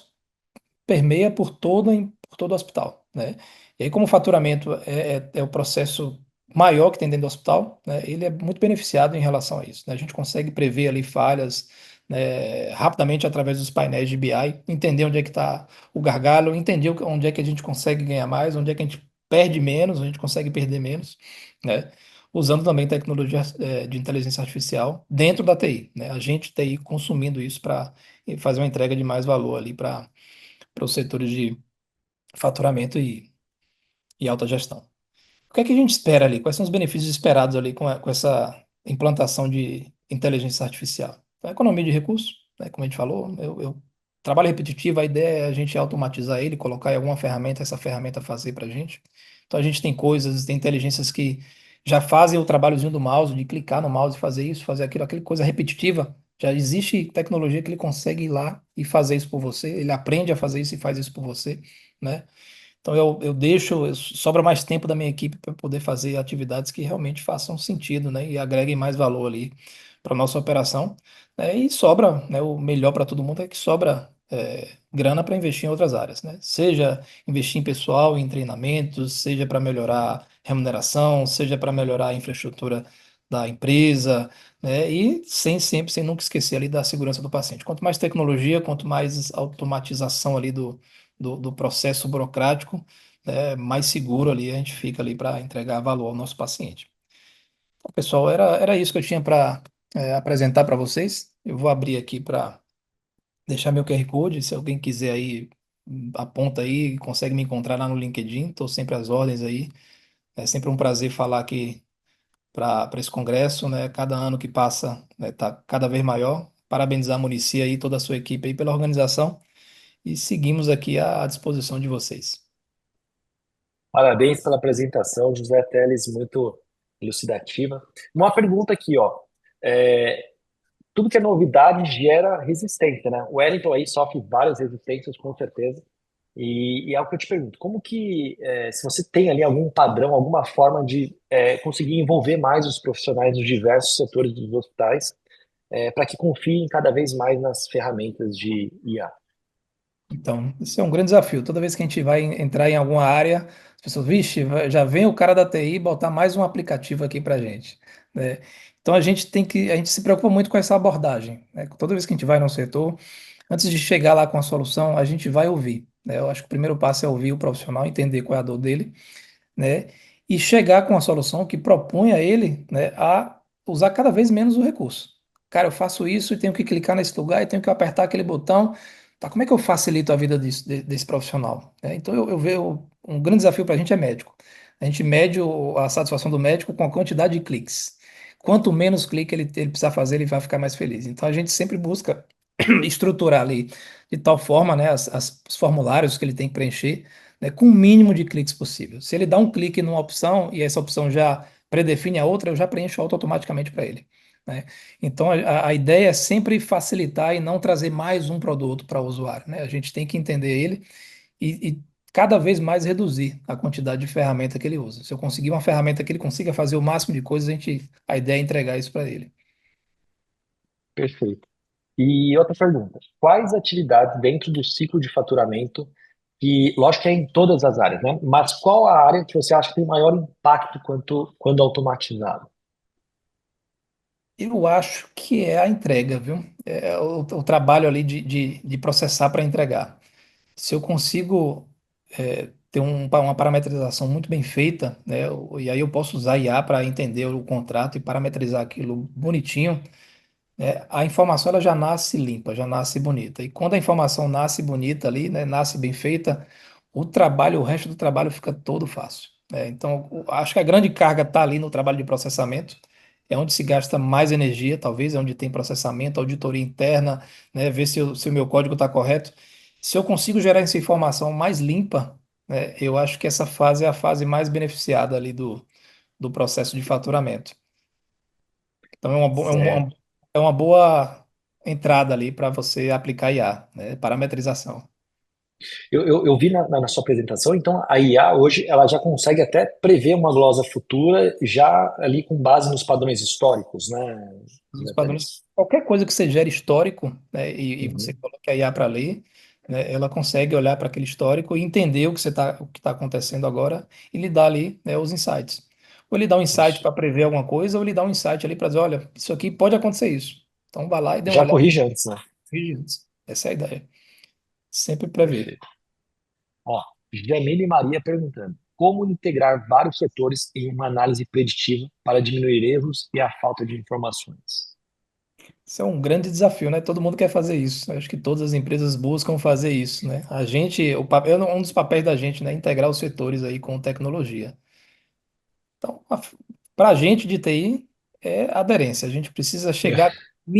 Speaker 6: permeia por todo o hospital, né? E aí, como o faturamento é o processo maior que tem dentro do hospital, né, ele é muito beneficiado em relação a isso, né? A gente consegue prever ali falhas, né, rapidamente através dos painéis de BI, entender onde é que está o gargalo, entender onde é que a gente consegue ganhar mais, onde é que a gente perde menos, onde a gente consegue perder menos, né? Usando também tecnologia de inteligência artificial dentro da TI, né? A gente TI consumindo isso para fazer uma entrega de mais valor ali para os setores de faturamento e alta gestão. O que é que a gente espera ali? Quais são os benefícios esperados ali com essa implantação de inteligência artificial? A economia de recursos, né, como a gente falou, trabalho repetitivo, a ideia é a gente automatizar ele, colocar em alguma ferramenta, essa ferramenta fazer para a gente. Então a gente tem coisas, tem inteligências que já fazem o trabalhozinho do mouse, de clicar no mouse e fazer isso, fazer aquilo, aquela coisa repetitiva. Já existe tecnologia que ele consegue ir lá e fazer isso por você, ele aprende a fazer isso e faz isso por você, né? Então sobra mais tempo da minha equipe para poder fazer atividades que realmente façam sentido, né? E agreguem mais valor ali para nossa operação, né? E sobra, né? O melhor para todo mundo é que sobra grana para investir em outras áreas, né? Seja investir em pessoal, em treinamentos, seja para melhorar remuneração, seja para melhorar a infraestrutura da empresa, né? E sem nunca esquecer ali da segurança do paciente. Quanto mais tecnologia, quanto mais automatização ali do processo burocrático, mais seguro ali a gente fica ali para entregar valor ao nosso paciente. Então, pessoal, era isso que eu tinha para apresentar para vocês. Eu vou abrir aqui para deixar meu QR Code, se alguém quiser aí, aponta aí, consegue me encontrar lá no LinkedIn, estou sempre às ordens aí. É sempre um prazer falar aqui para esse congresso, né? Cada ano que passa, está cada vez maior. Parabenizar a Muricy aí, toda a sua equipe aí pela organização e seguimos aqui à disposição de vocês.
Speaker 3: Parabéns pela apresentação, José Teles, muito elucidativa. Uma pergunta aqui, ó. É, tudo que é novidade gera resistência, né? O Wellington aí sofre várias resistências, com certeza. E é o que eu te pergunto, como que, se você tem ali algum padrão, alguma forma de conseguir envolver mais os profissionais dos diversos setores dos hospitais, para que confiem cada vez mais nas ferramentas de IA?
Speaker 6: Então, isso é um grande desafio. Toda vez que a gente vai entrar em alguma área, as pessoas, vixe, já vem o cara da TI botar mais um aplicativo aqui para gente, né? Então a gente se preocupa muito com essa abordagem, né? Toda vez que a gente vai num setor, antes de chegar lá com a solução, a gente vai ouvir, né? Eu acho que o primeiro passo é ouvir o profissional, entender qual é a dor dele, né? E chegar com a solução que propõe a ele, né, a usar cada vez menos o recurso. Cara, eu faço isso e tenho que clicar nesse lugar e tenho que apertar aquele botão. Tá, como é que eu facilito a vida desse profissional? Então eu vejo um grande desafio para a gente é médico. A gente mede a satisfação do médico com a quantidade de cliques. Quanto menos clique ele precisar fazer, ele vai ficar mais feliz. Então a gente sempre busca estruturar ali de tal forma, né, os formulários que ele tem que preencher, né, com o mínimo de cliques possível. Se ele dá um clique numa opção e essa opção já predefine a outra, eu já preencho automaticamente para ele, né? Então a ideia é sempre facilitar e não trazer mais um produto para o usuário, né? A gente tem que entender ele e cada vez mais reduzir a quantidade de ferramenta que ele usa. Se eu conseguir uma ferramenta que ele consiga fazer o máximo de coisas, a ideia é entregar isso para ele.
Speaker 3: Perfeito. E outra pergunta, quais atividades dentro do ciclo de faturamento, que lógico que é em todas as áreas, né? Mas qual a área que você acha que tem maior impacto quando automatizado?
Speaker 6: Eu acho que é a entrega, viu? É o trabalho ali de processar para entregar. Se eu consigo ter uma parametrização muito bem feita, né? E aí eu posso usar IA para entender o contrato e parametrizar aquilo bonitinho, né? A informação ela já nasce limpa, já nasce bonita. E quando a informação nasce bonita ali, né? Nasce bem feita, o resto do trabalho fica todo fácil, né? Então, acho que a grande carga está ali no trabalho de processamento. É onde se gasta mais energia, talvez, é onde tem processamento, auditoria interna, né? Ver se o meu código está correto. Se eu consigo gerar essa informação mais limpa, né? Eu acho que essa fase é a fase mais beneficiada ali do processo de faturamento. Então,
Speaker 3: Certo.
Speaker 6: é uma boa entrada ali para você aplicar IA, né? Parametrização.
Speaker 3: Eu vi na sua apresentação, então a IA hoje ela já consegue até prever uma glosa futura já ali com base nos padrões históricos, né,
Speaker 6: Os
Speaker 3: Zé
Speaker 6: padrões,
Speaker 3: Teles?
Speaker 6: qualquer coisa que você gere histórico, né? E você
Speaker 3: Uhum.
Speaker 6: coloca a IA para ler, né? Ela consegue olhar para aquele histórico e entender o que tá acontecendo agora e lhe dar ali, né, os insights. Ou ele dá um insight
Speaker 3: Isso.
Speaker 6: para prever alguma coisa, ou ele dá um insight ali para dizer, olha, isso aqui pode acontecer isso. Então vai lá e dê uma
Speaker 3: Já
Speaker 6: olhada.
Speaker 3: corrige antes, né?
Speaker 6: Essa é a ideia. Sempre prever.
Speaker 3: Perfeito. Ó, Jamile Maria perguntando: como integrar vários setores em uma análise preditiva para diminuir erros e a falta de informações?
Speaker 6: Isso é um grande desafio, né? Todo mundo quer fazer isso. Eu acho que todas as empresas buscam fazer isso, né? A gente, um dos papéis da gente, né? Integrar os setores aí com tecnologia. Então, para a gente de TI é aderência. A gente precisa chegar um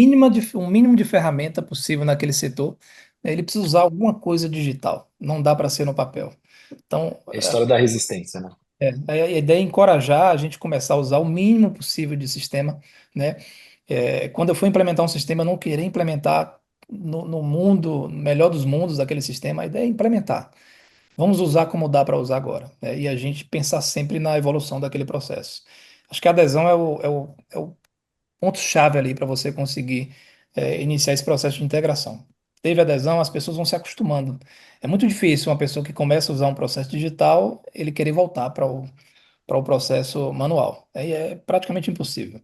Speaker 6: mínimo de ferramenta possível naquele setor, né? Ele precisa usar alguma coisa digital. Não dá para ser no papel. Então,
Speaker 3: É a história da resistência, né?
Speaker 6: a ideia é encorajar a gente começar a usar o mínimo possível de sistema, né? Quando eu for implementar um sistema, eu não querer implementar no mundo, no melhor dos mundos daquele sistema, a ideia é implementar. Vamos usar como dá para usar agora, né? E a gente pensar sempre na evolução daquele processo. Acho que a adesão é o ponto-chave ali para você conseguir iniciar esse processo de integração. Teve adesão, as pessoas vão se acostumando. É muito difícil uma pessoa que começa a usar um processo digital, ele querer voltar para o processo manual. Aí é praticamente impossível.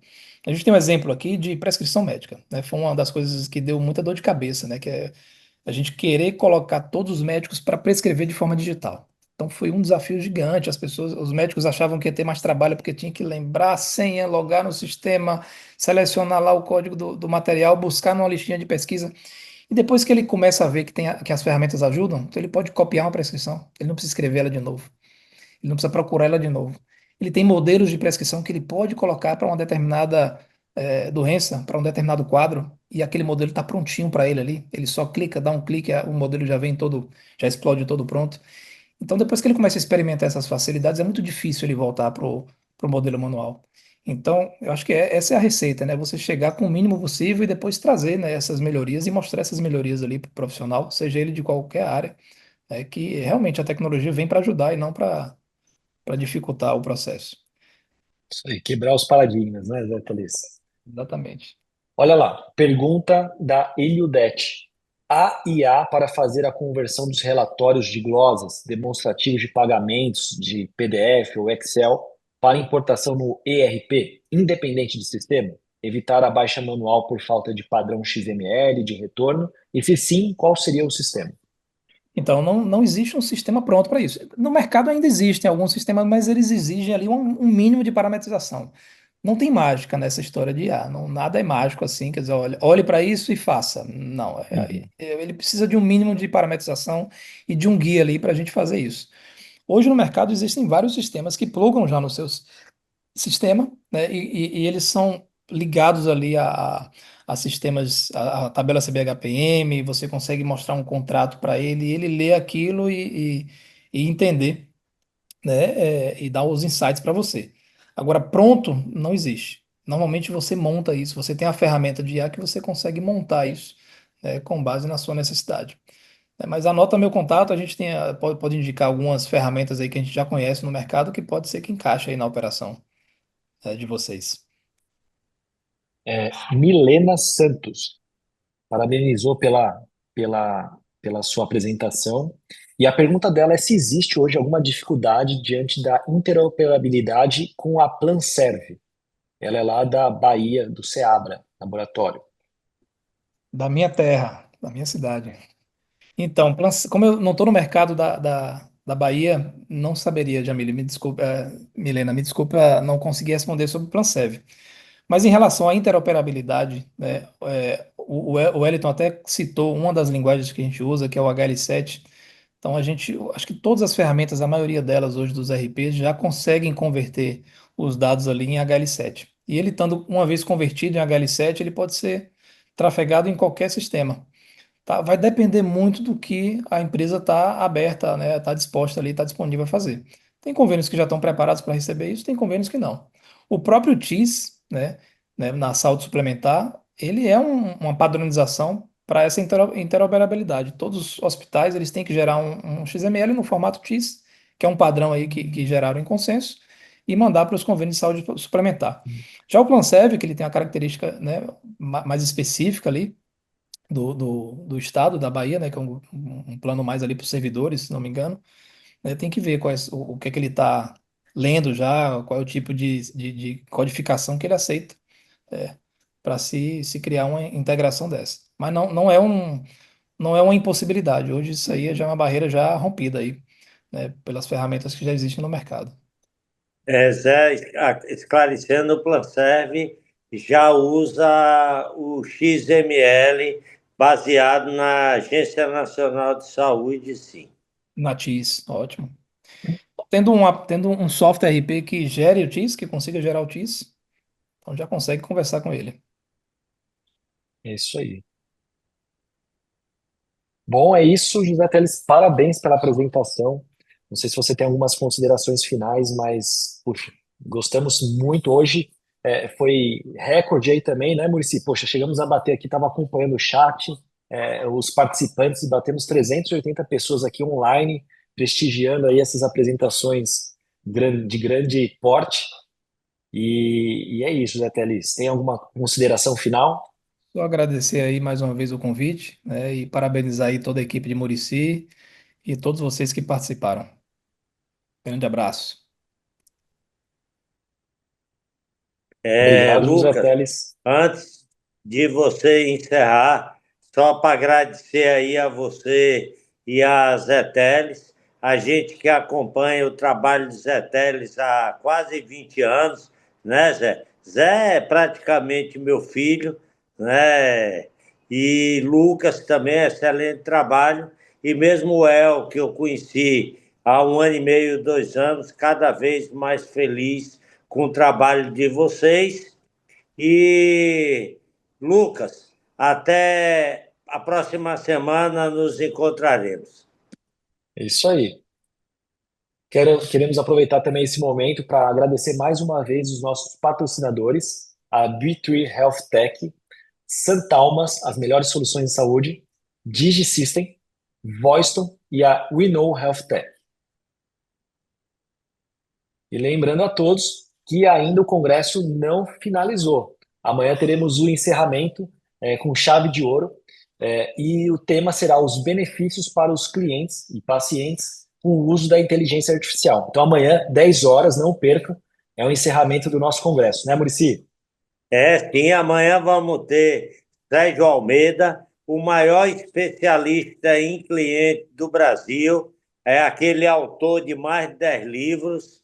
Speaker 6: A gente tem um exemplo aqui de prescrição médica, né? Foi uma das coisas que deu muita dor de cabeça, né? Que é a gente querer colocar todos os médicos para prescrever de forma digital. Então foi um desafio gigante. Os médicos achavam que ia ter mais trabalho porque tinha que lembrar a senha, logar no sistema, selecionar lá o código do material, buscar numa listinha de pesquisa. E depois que ele começa a ver que as ferramentas ajudam, então ele pode copiar uma prescrição. Ele não precisa escrever ela de novo. Ele não precisa procurar ela de novo. Ele tem modelos de prescrição que ele pode colocar para uma determinada doença, para um determinado quadro, e aquele modelo está prontinho para ele ali. Ele só clica, dá um clique, o modelo já vem todo, já explode todo pronto. Então, depois que ele começa a experimentar essas facilidades, é muito difícil ele voltar para o modelo manual. Então, eu acho que essa é a receita, né? Você chegar com o mínimo possível e depois trazer, né, essas melhorias e mostrar essas melhorias ali para o profissional, seja ele de qualquer área, é que realmente a tecnologia vem para ajudar e não para dificultar o processo.
Speaker 3: Isso aí, quebrar os paradigmas, né, Zé Teles?
Speaker 6: Exatamente.
Speaker 3: Olha lá, pergunta da Eliudete. Há IA para fazer a conversão dos relatórios de glosas, demonstrativos de pagamentos de PDF ou Excel para importação no ERP, independente de sistema? Evitar a baixa manual por falta de padrão XML de retorno? E se sim, qual seria o sistema?
Speaker 6: Então, não existe um sistema pronto para isso. No mercado ainda existem alguns sistemas, mas eles exigem ali um mínimo de parametrização. Não tem mágica nessa história de IA, não, nada é mágico assim, quer dizer, olhe para isso e faça. Não,
Speaker 3: Uhum.
Speaker 6: ele precisa de um mínimo de parametrização e de um guia ali para a gente fazer isso. Hoje no mercado existem vários sistemas que plugam já no seu sistema, né, e eles são ligados ali a sistemas, a tabela CBHPM, você consegue mostrar um contrato para ele, e ele lê aquilo e entender, né, e dar os insights para você. Agora, pronto, não existe. Normalmente você monta isso, você tem a ferramenta de IA que você consegue montar isso, né, com base na sua necessidade. Mas anota meu contato, a gente tem, pode indicar algumas ferramentas aí que a gente já conhece no mercado que pode ser que encaixe aí na operação, de vocês.
Speaker 3: Milena Santos parabenizou pela sua apresentação. E a pergunta dela é se existe hoje alguma dificuldade diante da interoperabilidade com a PlanServe. Ela é lá da Bahia, do Seabra, laboratório.
Speaker 6: Da minha terra, da minha cidade. Então, como eu não estou no mercado da Bahia, não saberia, Jamile, me desculpa, Milena, me desculpa não conseguir responder sobre o PlanServe. Mas em relação à interoperabilidade, né, o Wellington até citou uma das linguagens que a gente usa, que é o HL7. Então, acho que todas as ferramentas, a maioria delas hoje dos RPs, já conseguem converter os dados ali em HL7. E ele estando uma vez convertido em HL7, ele pode ser trafegado em qualquer sistema. Tá? Vai depender muito do que a empresa está aberta, né? Está disposta ali, está disponível a fazer. Tem convênios que já estão preparados para receber isso, tem convênios que não. O próprio TIS, né, na saúde suplementar, ele é uma padronização para essa interoperabilidade. Todos os hospitais eles têm que gerar um XML no formato TIS, que é um padrão aí que geraram em consenso, e mandar para os convênios de saúde suplementar. Já o PlanServe, que ele tem uma característica, né, mais específica ali, do estado da Bahia, né, que é um plano mais ali para os servidores, se não me engano, né, tem que ver o que é que ele está lendo já, qual é o tipo de codificação que ele aceita, para se criar uma integração dessa. Mas não é uma impossibilidade. Hoje isso aí já é uma barreira já rompida aí, né, pelas ferramentas que já existem no mercado.
Speaker 1: Zé, esclarecendo, o PlanServe já usa o XML baseado na Agência Nacional de Saúde, sim.
Speaker 6: Na TIS, ótimo. Tendo um software RP que gere o TIS, que consiga gerar o TIS, então já consegue conversar com ele.
Speaker 3: É isso aí. Bom, é isso, José Teles. Parabéns pela apresentação. Não sei se você tem algumas considerações finais, mas, puxa, gostamos muito hoje. Foi recorde aí também, né, Muricy? Poxa, chegamos a bater aqui, estava acompanhando o chat, os participantes, e batemos 380 pessoas aqui online, prestigiando aí essas apresentações de grande porte. E é isso, José Teles. Tem alguma consideração final?
Speaker 6: Só agradecer aí mais uma vez o convite, né, e parabenizar aí toda a equipe de Murici e todos vocês que participaram. Grande abraço.
Speaker 3: Obrigado, José
Speaker 1: Lucas,
Speaker 3: Teles.
Speaker 1: antes de você encerrar, só para agradecer aí a você e a Zé Teles, a gente que acompanha o trabalho de Zé Teles há quase 20 anos, né, Zé? Zé é praticamente meu filho, né? E Lucas também, excelente trabalho. E mesmo o El, que eu conheci há 1 ano e meio, 2 anos, cada vez mais feliz com o trabalho de vocês. E, Lucas, até a próxima semana nos encontraremos.
Speaker 3: É isso aí. Queremos aproveitar também esse momento para agradecer mais uma vez os nossos patrocinadores, a B3 Health Tech, Santalmas, as melhores soluções de saúde, DigiSystem, Voiston e a We Know Health Tech. E lembrando a todos que ainda o congresso não finalizou. Amanhã teremos o encerramento com chave de ouro e o tema será os benefícios para os clientes e pacientes com o uso da inteligência artificial. Então amanhã, 10 horas, não percam, é o encerramento do nosso congresso, né, Muricy?
Speaker 1: Sim, amanhã vamos ter Sérgio Almeida, o maior especialista em cliente do Brasil, é aquele autor de mais de 10 livros,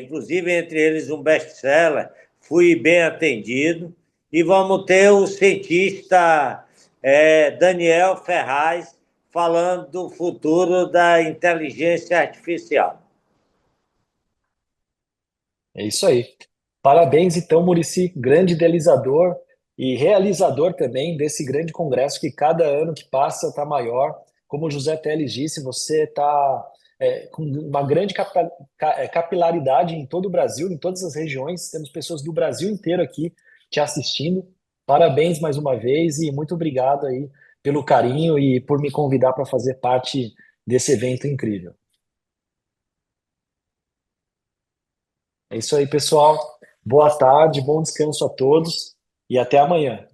Speaker 1: inclusive entre eles um best-seller, Fui Bem Atendido, e vamos ter o cientista Daniel Ferraz falando do futuro da inteligência artificial.
Speaker 3: É isso aí. Parabéns, então, Muricy, grande idealizador e realizador também desse grande congresso que cada ano que passa está maior. Como o José Teles disse, você está com uma grande capilaridade em todo o Brasil, em todas as regiões. Temos pessoas do Brasil inteiro aqui te assistindo. Parabéns mais uma vez e muito obrigado aí pelo carinho e por me convidar para fazer parte desse evento incrível. É isso aí, pessoal. Boa tarde, bom descanso a todos e até amanhã.